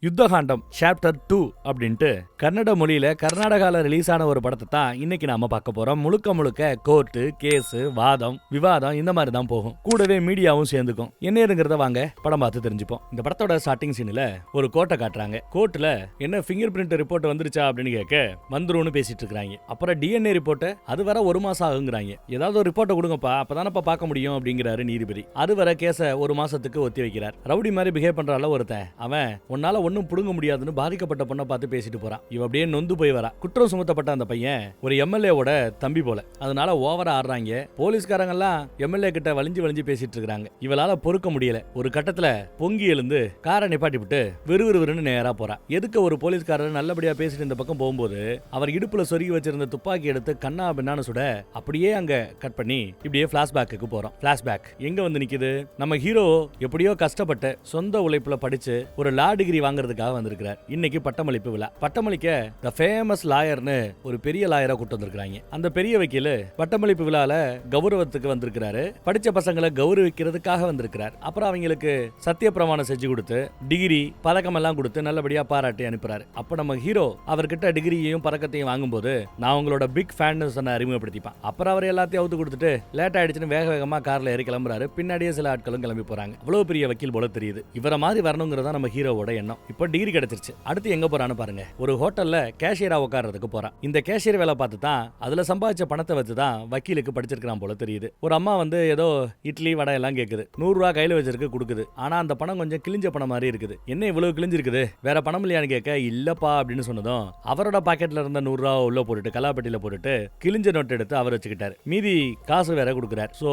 யுத்தகாண்டம் chapter 2 அப்படின்ட்டு கன்னட மொழியில கர்நாடகால ரிலீஸ் ஆன ஒரு படத்தை தான் இன்னைக்கு நாம பார்க்க போறோம். முழுக்க முழுக்க கோர்ட்டு, கேஸ், வாதம், விவாதம் இந்த மாதிரி தான் போகும். கூடவே மீடியாவும் சேர்ந்துக்கும். என்ன ஏதுங்கிறத வாங்க படம் பார்த்து தெரிஞ்சுப்போம். இந்த படத்தோட ஸ்டார்டிங் சீன்ல ஒரு கோர்ட்டை காட்டுறாங்க. கோர்ட்ல என்ன ஃபிங்கர் பிரிண்ட் ரிப்போர்ட் வந்துருச்சா அப்படின்னு கேட்க வந்துரும்னு பேசிட்டு இருக்காங்க. அப்புறம் டிஎன்ஏ ரிப்போர்ட் அது வர 1 மாசம் ஆகுங்கிறாங்க. ஏதாவது ஒரு ரிப்போர்ட்டை கொடுங்கப்பா, அப்பதானப்பா பார்க்க முடியும் அப்படிங்கிறாரு நீதிபதி. அது வர கேஸ 1 மாசத்துக்கு ஒத்தி வைக்கிறார். ரவுடி மாதிரி பிஹேவ் பண்றால ஒருத்தன், அவன் உன்னால ஒன்னும் புடுங்க முடியாதுன்னு பாதிக்கப்பட்ட பொண்ணை பார்த்து பேசிட்டு போறான். இவ அப்படியே நொந்து போய் வரா. குற்றம் சுமத்தப்பட்ட அந்த பையன் ஒரு எம்எல்ஏவோட தம்பி போல, அதனால ஓவரா ஆடுறாங்க. போலீஸ்காரங்க எல்லாம் எம்எல்ஏ கிட்ட வலிஞ்சு பேசிட்டு இருக்காங்க. இவளால பொறுக்க முடியல. ஒரு கட்டத்துல பொங்கி எழுந்து காரை நிப்பாட்டி விட்டு விறுவிறுன்னு நேரா போறா. எதுக்கு ஒரு போலீஸ்காரர் நல்லபடியா பேசிட்டு இந்த பக்கம் போகும்போது அவர் இடுப்புல சொருகி வச்சிருந்த துப்பாக்கி எடுத்து கண்ணா பின்னான்னு சுட, அப்படியே அங்க கட் பண்ணி இப்படியே பிளாஷ்பேக்கு போறோம். பிளாஷ்பேக் எங்க வந்து நிக்குது? நம்ம ஹீரோ எப்படியோ கஷ்டப்பட்டு சொந்த உழைப்புல படிச்சு ஒரு லா டிகிரி வாங்குறதுக்காக வந்திருக்கிறார். இன்னைக்கு பட்டமளிப்பு விழா. பட்டமளிக்க த ஃபேமஸ் லாயர்னு ஒரு பெரிய லாயரை கூட்டு வந்திருக்காங்க. அந்த பெரிய வக்கீல் பட்டமளிப்பு விழால கௌரவத்துக்கு வந்திருக்கிறாரு. படிச்ச பசங்களை கௌரவிக்கிறதுக்காக வந்திருக்கிறார். அப்புறம் அவங்களுக்கு சத்திய பிரமாணம் செஞ்சு கொடுத்து டிகிரி பதக்கம் எல்லாம் கொடுத்து நல்லபடியா பாராட்டி அனுப்புறாரு. அப்ப நம்ம ஹீரோ அவர்கிட்ட டிகிரியையும் பதக்கத்தையும் வாங்கும்போது, நான் உங்களோட பிக் ஃபேன் சொன்ன அறிமுகப்படுத்திப்பான். அப்புறம் அவர் எல்லாத்தையும் அவுத்து கொடுத்துட்டு லேட் ஆயிடுச்சுன்னு வேகமா கார்ல ஏறி கிளம்புறாரு. பின்னாடியே சில ஆட்களும் கிளம்பி போறாங்க. அவ்வளவு பெரிய வக்கீல் போல தெரியுது. இவர மாதிரி வரணுங்கிறதா நம்ம ஹீரோவோட எண்ணம். இப்போ டிகிரி கிடைச்சிருச்சு. அடுத்து எங்க போறான்னு பாருங்க. ஒரு ஹோட்டல்ல கேஷியரா உட்கார்றதுக்கு போறான். இந்த கேஷியர் வேலை பார்த்து தான் அதுல சம்பாதிச்ச பணத்தை வச்சு தான் வக்கீலுக்கு படிச்சிருக்கான் போல தெரியுது. ஒரு அம்மா வந்து ஏதோ இட்லி வடை எல்லாம் கேக்குது. 100 ரூபா கையில வச்சிருக்கு, கொடுக்குது. ஆனா அந்த பணம் கொஞ்சம் கிழிஞ்ச பணம் மாதிரி இருக்குது. என்ன இவ்வளவு கிழிஞ்சிருக்குது, வேற பணம் இல்லையான்னு கேட்க, இல்லப்பா அப்படின்னு சொன்னதும் அவரோட பாக்கெட்ல இருந்த 100 ரூபா உள்ள போட்டுட்டு கலாப்பட்டியில போட்டுட்டு கிழிஞ்ச நோட்டு எடுத்து அவர் வச்சுக்கிட்டாரு. மீதி காசு வேற கொடுக்குறாரு. சோ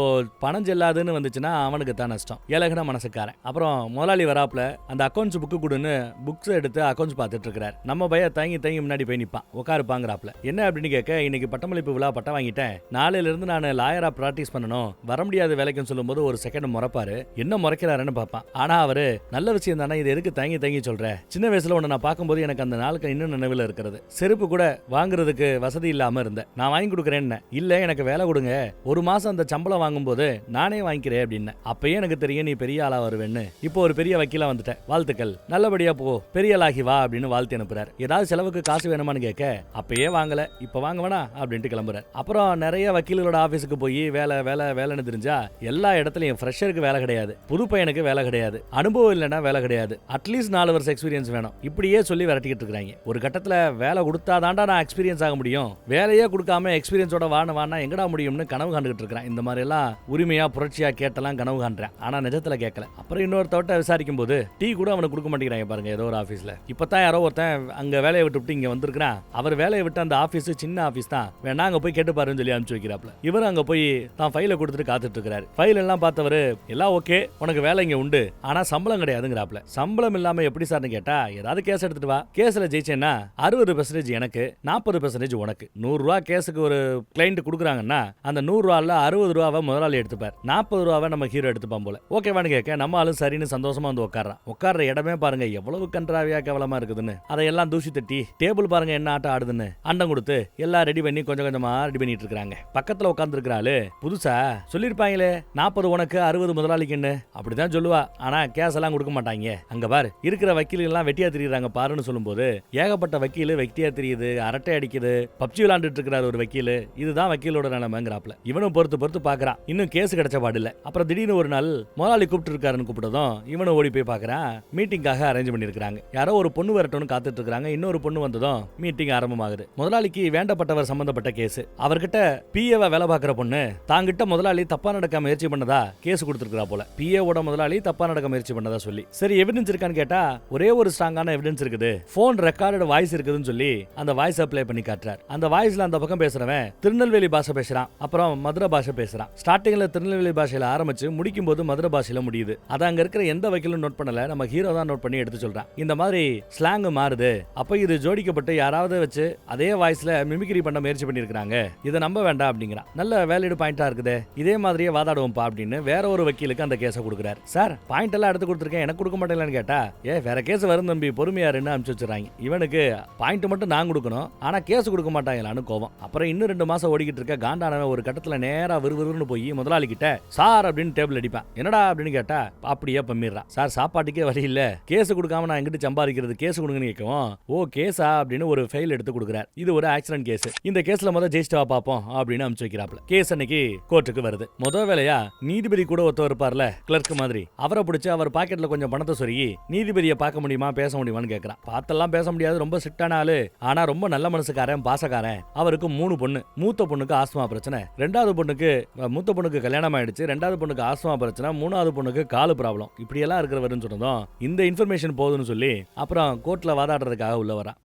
பணம் செல்லாதுன்னு வந்துச்சுன்னா அவனுக்கு தான் நஷ்டம். ஏலகன மனசுக்காரன். அப்புறம் முதலாளி வராப்ல அந்த அக்கௌண்ட்ஸ் புக்கு கொடுன்னு புக்ஸ் எடுத்து அக்கௌண்ட்ஸ் பார்த்துட்டு இருக்காரு. நம்ம பைய தயங்கி முன்னாடி போய் நிப்பான். உட்காருப்பாங்கிறாப்ல. என்ன அப்படின்னு கேட்க, இன்னைக்கு பட்டமளிப்பு விழா பட்டம் வாங்கிட்டேன், நாளையில இருந்து நான் லாயரா பிராக்டிஸ் பண்ணணும், வர முடியாத வேலைக்குன்னு சொல்லும்போது ஒரு செகண்ட் முறைப்பாரு. என்ன முறைக்கிறாருன்னு பார்ப்பான். ஆனா அவரு நல்ல விஷயம் தானே, இது எதுக்கு தயங்கி சொல்ற, சின்ன வயசுல உன்னை நான் பார்க்கும்போது எனக்கு அந்த நாளுக்கு இன்னும் நினைவில் இருக்கிறது. செருப்பு கூட வாங்குறதுக்கு வசதி இல்லாம இருந்தேன், நான் வாங்கி கொடுக்குறேன்னு. இல்ல எனக்கு வேலை கொடுங்க, 1 மாசம் அந்த சம்பளம் வாங்கும்போது நானே வாங்கிக்கிறேன் அப்படின்னு. அப்பயே எனக்கு தெரியும் நீ பெரிய ஆளா வருவேன்னு. இப்போ ஒரு பெரிய வக்கீலா வந்துட்ட, வாழ்த்துக்கள், நல்லபடியா போ, பெரிய லாகி வா அப்படின்னு வாழ்த்து அனுப்புறாரு. ஏதாவது செலவுக்கு காசு வேணுமான்னு கேட்க, அப்பயே வாங்கல இப்ப வாங்க வேணா அப்படின்ட்டு கிளம்புறாரு. அப்புறம் நிறைய வக்கீலோட ஆபீஸுக்கு போய் வேலைன்னு தெரிஞ்சா எல்லா இடத்துலயும் ஃப்ரெஷருக்கு வேலை கிடையாது, புது பையனுக்கு வேலை கிடையாது, அனுபவம் இல்லைன்னா வேலை கிடையாது, அட்லீஸ்ட் 4 வருஷம் எக்ஸ்பீரியன்ஸ் வேணும், இப்படியே சொல்லி விரட்டிக்கிட்டு இருக்காங்க. ஒரு கட்டத்துல வேலை கொடுத்தாதான்டா நான் எக்ஸ்பீரியன்ஸ் ஆக முடியும், வேலையே கொடுக்காம எக்ஸ்பீரியன்ஸோட வானா எங்கடா முடியும்னு கனவு காண்டுகிட்டு இருக்கிறேன். இந்த மாதிரி எல்லாம் உரிமையா புரட்சியா கேட்டெல்லாம் கனவு காண்றேன். ஆனா நிஜத்துல கேட்கல. அப்புறம் இன்னொருத்தவட்ட விசாரிக்கும் போது டீ கூட அவனுக்கு கொடுக்க மாட்டேங்கிறாங்க பாருங்க. ஏதோ ஒரு ஆபீஸ்ல இப்பதான் யாரோ ஒருத்தன் அங்க வேலையை விட்டு இங்க வந்திருக்கான். அவர் வேலையை விட்டு அந்த ஆபீஸ் சின்ன ஆபீஸ் தான், வேணா அங்க போய் கேட்டு பாருன்னு சொல்லி அனுப்பிச்சு வைக்கிறாப்ல. இவர் அங்க போய் தான் ஃபைலை கொடுத்துட்டு காத்துட்டு இருக்காரு. ஃபைல் எல்லாம் பார்த்தவரு, எல்லாம் ஓகே, உனக்கு வேலை இங்க உண்டு, ஆனா சம்பளம் கிடையாதுங்கிறாப்ல. சம்பளம் இல்லாம எப்படி சார்னு கேட்டா, ஏதாவது கேஸ் எடுத்துட்டு வா, கேஸ்ல ஜெயிச்சேன்னா 60% எனக்கு, 40% உனக்கு. 100 ரூபா கேஸுக்கு ஒரு கிளைண்ட் கொடுக்குறாங்கன்னா அந்த 100 ரூபால 60 ரூபாவை முதலாளி எடுத்துப்பார், 40 ரூபாவை நம்ம ஹீரோ எடுத்துப்பான் போல. ஓகேவான்னு கேட்க, நம்ம ஆளும் சரின்னு சந்தோஷமா வந்து உட்கார்றான். உட்கார்ற இடமே பாருங்க எவ்வளவு கன்றாவியா கேவலமா இருக்குதுன்னு. அதையெல்லாம் தூசி தட்டி டேபிள் பாருங்க என்ன ஆட்டம் ஆடுதுன்னு அண்டம் கொடுத்து எல்லாம் ரெடி பண்ணி கொஞ்சமா ரெடி பண்ணிட்டு இருக்காங்க. பக்கத்துல உட்கார்ந்து இருக்கிறாள் புதுசா சொல்லிருப்பாங்களே 40 உனக்கு 60 முதலாளிக்குன்னு, அப்படிதான் சொல்லுவா. ஆனா கேஸ் எல்லாம் கொடுக்க மாட்டாங்க. அங்க பாரு இருக்கிற வக்கீல் எல்லாம் வெட்டியா தெரியுறாங்க பாருன்னு சொல்லும்போது, ஏகப்பட்ட வக்கீல் வெட்டியா தெரியுது, அரட்டை அடிக்குது, பப்ஜி விளையாண்டுட்டு இருக்கிறார் ஒரு வக்கீல். இதுதான் வக்கீலோட நிலைமைங்கிறாப்ல. இவனும் பொறுத்து பாக்குறான், இன்னும் கேஸ் கிடைச்ச பாடில்ல. அப்புறம் திடீர்னு ஒரு நாள் முதலாளி கூப்பிட்டு இருக்காருன்னு கூப்பிட்டதும் இவனும் ஓடி போய் பாக்குறான். மீட்டிங்காக அரேஞ்ச் பண்ணிருக்காங்க. யாரோ ஒரு பொண்ணு வரட்டும்னு காத்துட்டு இருக்காங்க. இன்னொரு பொண்ணு வந்ததும் மீட்டிங் ஆரம்பமாகுது. முதலாளிக்கு வேண்டப்பட்டவர் சம்பந்தப்பட்ட கேஸ். அவர்கிட்ட பிஏவ வேலை பார்க்கிற பொண்ணு தாங்கிட்ட முதலாளி தப்பா நடக்க முயற்சி பண்ணதா கேஸ் கொடுத்திருக்கா போல. பிஏவோட முதலாளி தப்பா நடக்க முயற்சி பண்ணதா சொல்லி, சரி எவிடன்ஸ் இருக்கான்னு கேட்டா ஒரே ஒரு ஸ்ட்ராங்கான எவிடன்ஸ் இருக்குது, போன் ரெக்கார்டட் வாய்ஸ் இருக்குதுன்னு சொல்லி அந்த வாய்ஸ் அப்ளை பண்ணி காட்டுறார். அந்த வாய்ஸ்ல அந்த பக்கம் பேசுறவன் திருநெல்வேலி பாஷை பேசுறான், அப்புறம் மதுரை பாஷை பேசுறான். ஸ்டார்டிங்ல திருநெல்வேலி பாஷையில ஆரம்பிச்சு முடிக்கும் போது மதுரை பாஷையில முடியுது. அதை அங்க இருக்கிற எந்த வக்கீலும் நோட் பண்ணல, நம்ம ஹீரோ தான் நோட் பண்ணி எடுத்து சொல்றான். இந்த மாதிரி ஸ்லாங் மாறுது, அப்ப இது ஜோடிக்கப்பட்டு யாராவது வச்சு அதே வாய்ஸ்ல மிமிக்ரி பண்ண முயற்சி பண்ணிருக்காங்க, இதை நம்ப வேண்டாம் அப்படிங்கிறான். நல்ல வேலிட் பாயிண்டா இருக்குது, இதே மாதிரியே வாதாடுவோம்ப்பா அப்படின்னு வேற ஒரு வக்கீலுக்கு அந்த கேஸை கொடுக்குறாரு. சார் பாயிண்ட் எல்லாம் எடுத்து கொடுத்துருக்கேன், எனக்கு கொடுக்க மாட்டேங்களான்னு கேட்டா, வேற கேஸ் வரும் தம்பி பொறுமையாருன்னு அனுப்பிச்சு வச்சுறாங்க. இவனுக்கு பாயிண்ட் மட்டும் நான் கொடுக்கணும், ஆனா கேஸ் கொடுக்க மாட்டாங்களான்னு கோவம். அப்புறம் இன்னும் 2 மாசம் ஓடிக்கிட்டு இருக்க காண்டானவன் ஒரு கட்டத்துல நேரா விறுவிறுன்னு போய் முதலாளி கிட்ட சார் அப்படின்னு டேபிள் அடிப்பான். என்னடா அப்படின்னு கேட்டா அப்படியே பம்மிடுறான். சார் சாப்பாட்டுக்கே வழி இல்ல, கேஸ் கொடுக்காம இல்லாம நான் எங்கிட்டு சம்பாதிக்கிறது, கேஸ் கொடுங்கன்னு கேட்கவும், ஓ கேஸா அப்படின்னு ஒரு ஃபைல் எடுத்து கொடுக்குறாரு. இது ஒரு ஆக்சிடென்ட் கேஸ், இந்த கேஸ்ல முதல் ஜெயிஸ்டா பாப்போம் அப்படின்னு அனுப்பிச்சு வைக்கிறாப்ல. கேஸ் அன்னைக்கு கோர்ட்டுக்கு வருது. முதல் வேலையா நீதிபதி கூட ஒருத்தர் இருப்பார்ல, கிளர்க் மாதிரி, அவரை பிடிச்சு அவர் பாக்கெட்ல கொஞ்சம் பணத்தை சொருகி நீதிபதியை பார்க்க முடியுமா பேச முடியுமான்னு கேட்கறான். பார்த்தெல்லாம் பேச முடியாது, ரொம்ப ஸ்ட்ரிக்டான ஆளு, ஆனா ரொம்ப நல்ல மனசுக்காரன், பாசக்காரன். அவருக்கு 3 பொண்ணு. மூத்த பொண்ணுக்கு ஆஸ்துமா பிரச்சனை, ரெண்டாவது பொண்ணுக்கு மூத்த பொண்ணுக்கு கல்யாணம் ஆயிடுச்சு, ரெண்டாவது பொண்ணுக்கு ஆஸ்துமா பிரச்சனை, மூணாவது பொண்ணுக்கு காலு ப்ராப்ளம். இப்படி எல்லாம் இருக்கிறவருன்னு சொன்னதும் இந்த இன்ஃபர்மேஷன் போதுன்னு சொல்லி அப்புறம் கோர்ட்ல வாதாடுறதுக்காக உள்ள வரான்.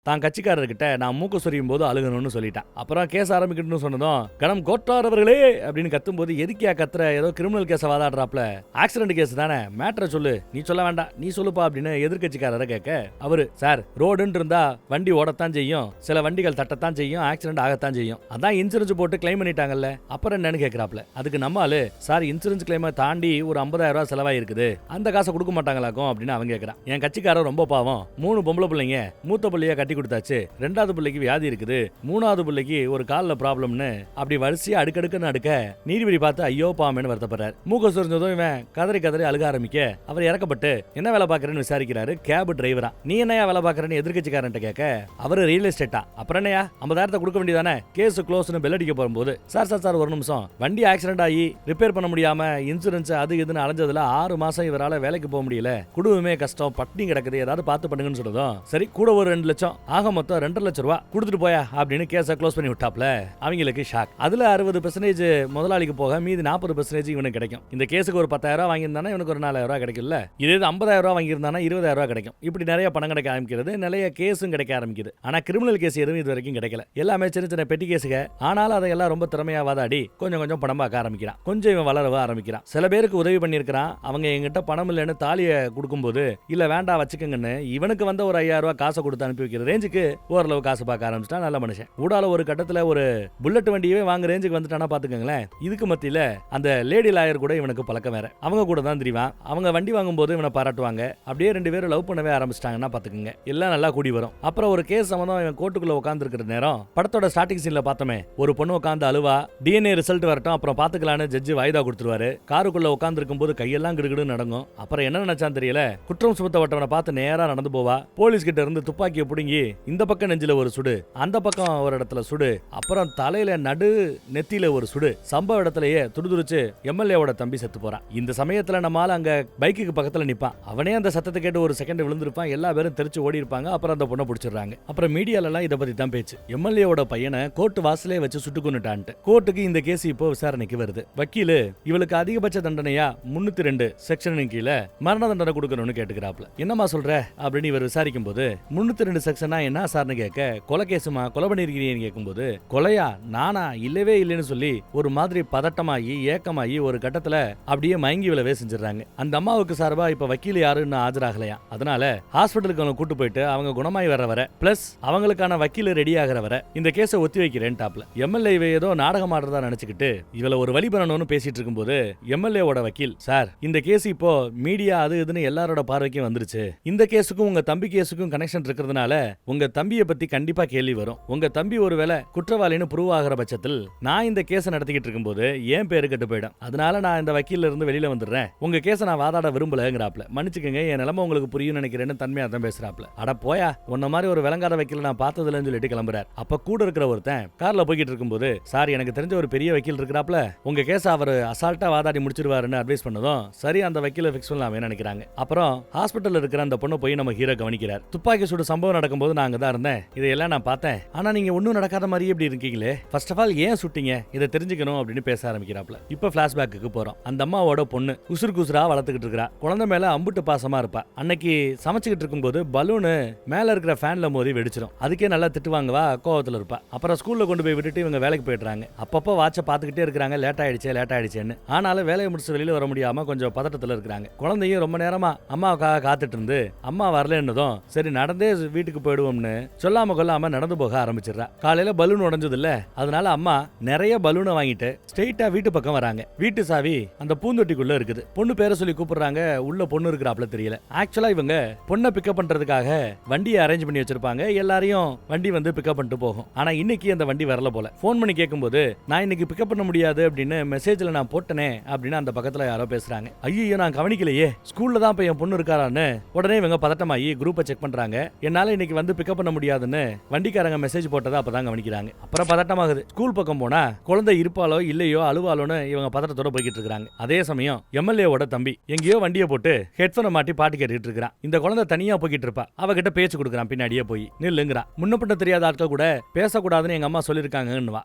தான் கட்சிக்காரர்கிட்ட நான் மூக்கு சொரியும் போது அழுகணும்னு சொல்லிட்டான். அப்புறம் கேஸ் ஆரம்பிக்கணும்னு சொன்னதும் கணம் கோட்டார் அவர்களே அப்படின்னு கத்தும்போது, எதுக்கியா கத்துற, ஏதோ கிரிமினல் கேஸை வாதாடுறாப்ல, ஆக்சிடென்ட் கேஸ் தானே, மேட்டரை சொல்லு, நீ சொல்ல வேண்டாம், நீ சொல்லுப்பா அப்படின்னு எதிர்கட்சிக்காரரை கேட்க, அவரு சார் ரோடுன்னு இருந்தா வண்டி ஓடத்தான் செய்யும், சில வண்டிகள் தட்டத்தான் செய்யும், ஆக்சிடென்ட் ஆகத்தான் செய்யும், அதான் இன்சூரன்ஸ் போட்டு கிளைம் பண்ணிட்டாங்கல்ல, அப்புறம் என்னன்னு கேட்கறாப்ல. அதுக்கு நம்மாலு சார் இன்சூரன்ஸ் கிளைமை தாண்டி ஒரு 50,000 ரூபாய் செலவாயிருக்குது, அந்த காசை கொடுக்க மாட்டாங்களாக்கும் அப்படின்னு அவன் கேட்கறான். என் கட்சிக்காரர் ரொம்ப பாவம், 3 பொம்பளை பிள்ளைங்க, மூத்த பிள்ளைய கட்டி கொடுத்தாச்சு, ரெண்டாவது பிள்ளைக்கு வியாதி இருக்குது, மூணாவது பிள்ளைக்கு ஒரு கால்ல ப்ராப்ளம்னு அப்படி வரிசையா அடுக்கடுக்குன்னு அடுக்க நீதிபதி பார்த்து ஐயோ பாமேன்னு வருத்தப்படுறாரு. மூக்க சொரிஞ்சதும் இவன் கதறி கதறி அழுக ஆரம்பிக்க அவர் இறக்கப்பட்டு என்ன வேலை பாக்குறேன்னு விசாரிக்கிறாரு. கேப் டிரைவரா, நீ என்னையா வேலை பாக்குறேன்னு எதிர்கட்சிக்காரன் கேட்க, அவரு ரியல் எஸ்டேட்டா, அப்புறம் என்னையா 50,000 கொடுக்க வேண்டியதானே, கேஸ் க்ளோஸ்னு பெல் அடிக்க போகும்போது, சார் ஒரு நிமிஷம், வண்டி ஆக்சிடென்ட் ஆகி ரிப்பேர் பண்ண முடியாம இன்சூரன்ஸ் அது இதுன்னு அலைஞ்சதுல 6 மாசம் இவரால வேலைக்கு போக முடியல, குடும்பமே கஷ்டம், பட்டினி கிடக்குது, ஏதாவது பார்த்து பண்ணுங்கன்னு சொல்றதும், சரி கூட ஒரு 2 லட்சம் ஆக மொத்தம் 2 லட்சம் ரூபாய் கொடுத்துட்டு போயா அப்படின்னு கேஸை க்ளோஸ் பண்ணி விட்டாப்ல. அவங்களுக்கு ஷாக். அதுல 60% முதலாளிக்கு போக மீதி 40% இவனுக்கு கிடைக்கும். இந்த கேஸுக்கு ஒரு 10,000 ரூபாய் வாங்கியிருந்தானா இவனுக்கு ஒரு 4,000 ரூபாய் கிடைக்கும்ல, இதே 50,000 ரூபாய் வாங்கியிருந்தானா 20,000 ரூபாய் கிடைக்கும். இப்படி நிறைய பணம் கிடைக்க ஆரம்பிக்கிறது, நிறைய கேஸும் கிடைக்க ஆரம்பிக்குது. ஆனா கிரிமினல் கேஸ் எதுவும் இது வரைக்கும் கிடைக்கல, எல்லாமே சின்ன சின்ன பெட்டி கேஸுக. ஆனாலும் அதையெல்லாம் ரொம்ப திறமையா வாதாடி கொஞ்சம் கொஞ்சம் பணம் பார்க்க ஆரம்பிக்கிறான். கொஞ்சம் இவன் வளர ஆரம்பிக்கிறான். சில பேருக்கு உதவி பண்ணியிருக்கிறான். அவங்க எங்கிட்ட பணம் இல்லைன்னு தாலியை கொடுக்கும்போது இல்ல வேண்டாம் வச்சுக்கங்கன்னு இவனுக்கு வந்த ஒரு 5,000 ரூபாய் காசை கொடுத்து அனுப்பி வைக்கிற ரேஞ்சுக்கு ஓரளவு காசு பார்க்க ஆரம்பிச்சிட்டா நல்ல மனுஷன். ஊடால ஒரு கட்டத்துல ஒரு புல்லட் வண்டியவே வாங்க ரேஞ்சுக்கு வந்துட்டானா பாத்துக்கங்களேன். இதுக்கு மத்தியில அந்த லேடி லாயர் கூட இவனுக்கு பழக்கம் வேற, அவங்க கூட தான் தெரியும். அவங்க வண்டி வாங்கும் போது இவனை பாராட்டுவாங்க. அப்படியே 2 பேரும் லவ் பண்ணவே ஆரம்பிச்சிட்டாங்கன்னா பாத்துக்கங்க, எல்லாம் நல்லா கூடி வரும். அப்புறம் ஒரு கேஸ் சம்பந்தம் இவன் கோர்ட்டுக்குள்ள உட்கார்ந்து இருக்கிற நேரம் படத்தோட ஸ்டார்டிங் சீன்ல பார்த்தோமே, ஒரு பொண்ணு உட்கார்ந்து அழுவா, டிஎன்ஏ ரிசல்ட் வரட்டும் அப்புறம் பாத்துக்கலான்னு ஜட்ஜ் வாய்தா கொடுத்துருவாரு. காருக்குள்ள உட்கார்ந்து இருக்கும் போது கையெல்லாம் கிடுகிடுன்னு நடக்கும். அப்புறம் என்ன நினைச்சான்னு தெரியல, குற்றம் சுமத்தப்பட்டவனை பார்த்து நேரா நடந்து போவா. போலீஸ் கிட்ட இருந்து துப்பாக்கியை புடுங்கி இந்த பக்கம் நெஞ்சில ஒரு சுடு, அந்த பக்கம் ஒரு இடத்துல சுடு, அப்புறம் தலையில நடு நெத்தியில ஒரு சுடு. சம்பவ இடத்துலயே துடிதுடிச்சு எம்எல்ஏவோட தம்பி செத்து போறான். இந்த சமயத்துல நம்மால அங்க பைக்குக்கு பக்கத்துல நிப்பான். அவனே அந்த சத்தத்தை கேட்டு ஒரு செகண்ட் விழுந்திருப்பான். எல்லா பேரும் தெரிச்சு ஓடி இருப்பாங்க. அப்புறம் அந்த பொண்ணை பிடிச்சிடுறாங்க. அப்புறம் மீடியால எல்லாம் இதை பத்தி தான் பேச்சு. எம்எல்ஏவோட பையனை கோர்ட் வாசலே வச்சு சுட்டு கொன்னுட்டான்ட்டு. கோர்ட்டுக்கு இந்த கேஸ் இப்போ விசாரணைக்கு வருது. வக்கீலு இவளுக்கு அதிகபட்ச தண்டனையா 302 செக்ஷனின் கீழே மரண தண்டனை கொடுக்கணும்னு கேட்டுக்கிறாப்ல. என்னமா சொல்ற அப்படின்னு இவர் விசாரிக்கும் போது, 302 செக்ஷனா என்ன சார்னு கேட்க, கொலை கேசுமா, கொலை பண்ணிருக்கிறீன்னு கேட்கும்போது, கொலையா நானா இல்லவே இல்லைன்னு சொல்லி ஒரு மாதிரி பதட்டமாகி ஏக்கமாகி ஒரு கட்டத்துல அப்படியே மயங்கி விழவே செஞ்சிடறாங்க. அந்த அம்மாவுக்கு சார்பா இப்ப வக்கீல் யாருன்னு ஆஜராகலையா, அதனால ஹாஸ்பிட்டலுக்கு அவங்க கூட்டு போயிட்டு அவங்க குணமாய் வர பிளஸ் அவங்களுக்கான வக்கீல் ரெடி ஆகிற வர இந்த கேஸை ஒத்தி வைக்கிறேன் டாப்ல. எம்எல்ஏ ஏதோ நாடகம் ஆடுறதா நினைச்சுக்கிட்டு இவள ஒரு வழி பண்ணணும்னு பேசிட்டு இருக்கும்போது எம்எல்ஏவோட வக்கீல், சார் இந்த கேஸ் இப்போ மீடியா அது இதுன்னு எல்லாரோட பார்வைக்கும் வந்துருச்சு, இந்த கேஸுக்கும் உங்க தம்பி கேஸுக்கும் கனெக்ஷன் இருக்கிறதுனால உங்க தம்பியை பத்தி கண்டிப்பா கேள்வி வரும், உங்க தம்பி ஒருவேளை குற்றவாளின்னு ப்ரூவ் ஆகிற பட்சத்தில் நான் இந்த கேஸை நடத்திக்கிட்டு இருக்கும்போது என் பேரு கெட்டு போயிடும், அதனால நான் இந்த வக்கீல்ல இருந்து வெளியில வந்துடுறேன், உங்க கேஸை நான் வாதாட விரும்பலங்கிறாப்ல. மன்னிச்சுக்கங்க, என் நிலைமை உங்களுக்கு புரியும் நினைக்கிறேன்னு தன்மையா தான் பேசுறாப்ல. அட போயா, உன்ன மாதிரி ஒரு விளங்காத வக்கீல நான் பார்த்ததில்லன்னு சொல்லிட்டு கிளம்புறார். அப்ப கூட இருக்கிற ஒருத்தன் கார்ல போய்கிட்டு இருக்கும்போது, சார் எனக்கு தெரிஞ்ச ஒரு பெரிய வக்கீல் இருக்கிறாப்ல, உங்க கேஸை அவர் அசால்ட்டா வாதாடி முடிச்சிருவாருன்னு அட்வைஸ் பண்ணதும் சரி அந்த வக்கீல ஃபிக்ஸ் பண்ணலாமே நினைக்கிறாங்க. அப்புறம் ஹாஸ்பிட்டல்ல இருக்கிற அந்த பொண்ணு போய் நம்ம ஹீரோ கவனிக்கிறார். துப்பாக்கி சூடு சம்பவம் நடக்கும்போது நான் அங்கதான் இருந்தேன், இதையெல்லாம் நான் பார்த்தேன், ஆனா நீங்க ஒன்னும் நடக்காத மாதிரி எப்படி இருக்கீங்களே, ஃபர்ஸ்ட் ஆஃப் ஆல் ஏன் சுட்டீங்க, இதை தெரிஞ்சுக்கணும் அப்படின்னு பேச ஆரம்பிக்கிறாப்ல. இப்ப பிளாஷ்பேக்கு போறோம். அந்த அம்மாவோட பொண்ணு உசுருக்கு உசுரா வளர்த்துக்கிட்டு இருக்கா. குழந்தை மேல அம்புட்டு பாசமா இருப்பா. அன்னைக்கு சமைச்சுக்கிட்டு இருக்கும்போது பலூனு மேல இருக்கிற ஃபேன்ல மோதி வெடிச்சிடும். அதுக்கே நல்லா திட்டுவாங்கவா, கோவத்துல இருப்பா. அப்புறம் ஸ்கூல்ல கொண்டு போய் விட்டுட்டு இவங்க வேலைக்கு போயிடுறாங்க. அப்பப்போ வாட்சை பார்த்துக்கிட்டே இருக்காங்க, லேட் ஆயிடுச்சேன்னு. ஆனாலும் வேலையை முடிச்சு வெளியில வர முடியாம கொஞ்சம் பதட்டத்துல இருக்காங்க. குழந்தையும் ரொம்ப நேரமா அம்மாவுக்காக காத்துட்டு இருந்து அம்மா வரலன்னதும் சரி நடந்தே வீட்டுக்கு போயிடுவோம் விளையாடுவோம்னு சொல்லாம கொல்லாம நடந்து போக ஆரம்பிச்சிடுறா. காலையில பலூன் உடைஞ்சது இல்ல, அதனால அம்மா நிறைய பலூனை வாங்கிட்டு ஸ்ட்ரெயிட்டா வீட்டு பக்கம் வராங்க. வீட்டு சாவி அந்த பூந்தொட்டிக்குள்ள இருக்குது. பொண்ணு பேரை சொல்லி கூப்பிடுறாங்க. உள்ள பொண்ணு இருக்கிறாப்ல தெரியல. ஆக்சுவலா இவங்க பொண்ணை பிக்கப் பண்றதுக்காக வண்டியை அரேஞ்ச் பண்ணி வச்சிருப்பாங்க. எல்லாரையும் வண்டி வந்து பிக்கப் பண்ணிட்டு போகும். ஆனா இன்னைக்கு அந்த வண்டி வரல போல. போன் பண்ணி கேட்கும்போது நான் இன்னைக்கு பிக்கப் பண்ண முடியாது அப்படின்னு மெசேஜ்ல நான் போட்டனே அப்படின்னு அந்த பக்கத்துல யாரோ பேசுறாங்க. ஐயோ நான் கவனிக்கலையே, ஸ்கூல்ல தான் என் பொண்ணு இருக்காரான்னு உடனே இவங்க பதட்டமாயி குரூப்பை செக் பண்றாங்க. என்னால இன்னைக்கு வந்து பிக்கப் பண்ண முடியாதுன்னு வண்டிக்காரங்க மெசேஜ் போட்டதை அப்பதான் கவனிக்கிறாங்க. அப்புறம் பதட்டமாகுது. ஸ்கூல் பக்கம் போனா குழந்தை இருப்பாலோ இல்லையோ அழுவாலோன்னு இவங்க பதட்டத்தோட போய்கிட்டு இருக்காங்க. அதே சமயம் எம்எல்ஏவோட தம்பி எங்கேயோ வண்டியை போட்டு ஹெட்போனை மாட்டி பாட்டு கேட்டுட்டு இருக்கான். இந்த குழந்தை தனியா போய்கிட்டு இருப்பா. அவகிட்ட பேச்சு கொடுக்குறான். பின்னாடியே போய் நில்லுங்கிறான். முன்ன பின்ன தெரியாத ஆட்கள் கூட பேசக்கூடாதுன்னு எங்க அம்மா சொல்லிருக்காங்கன்னு.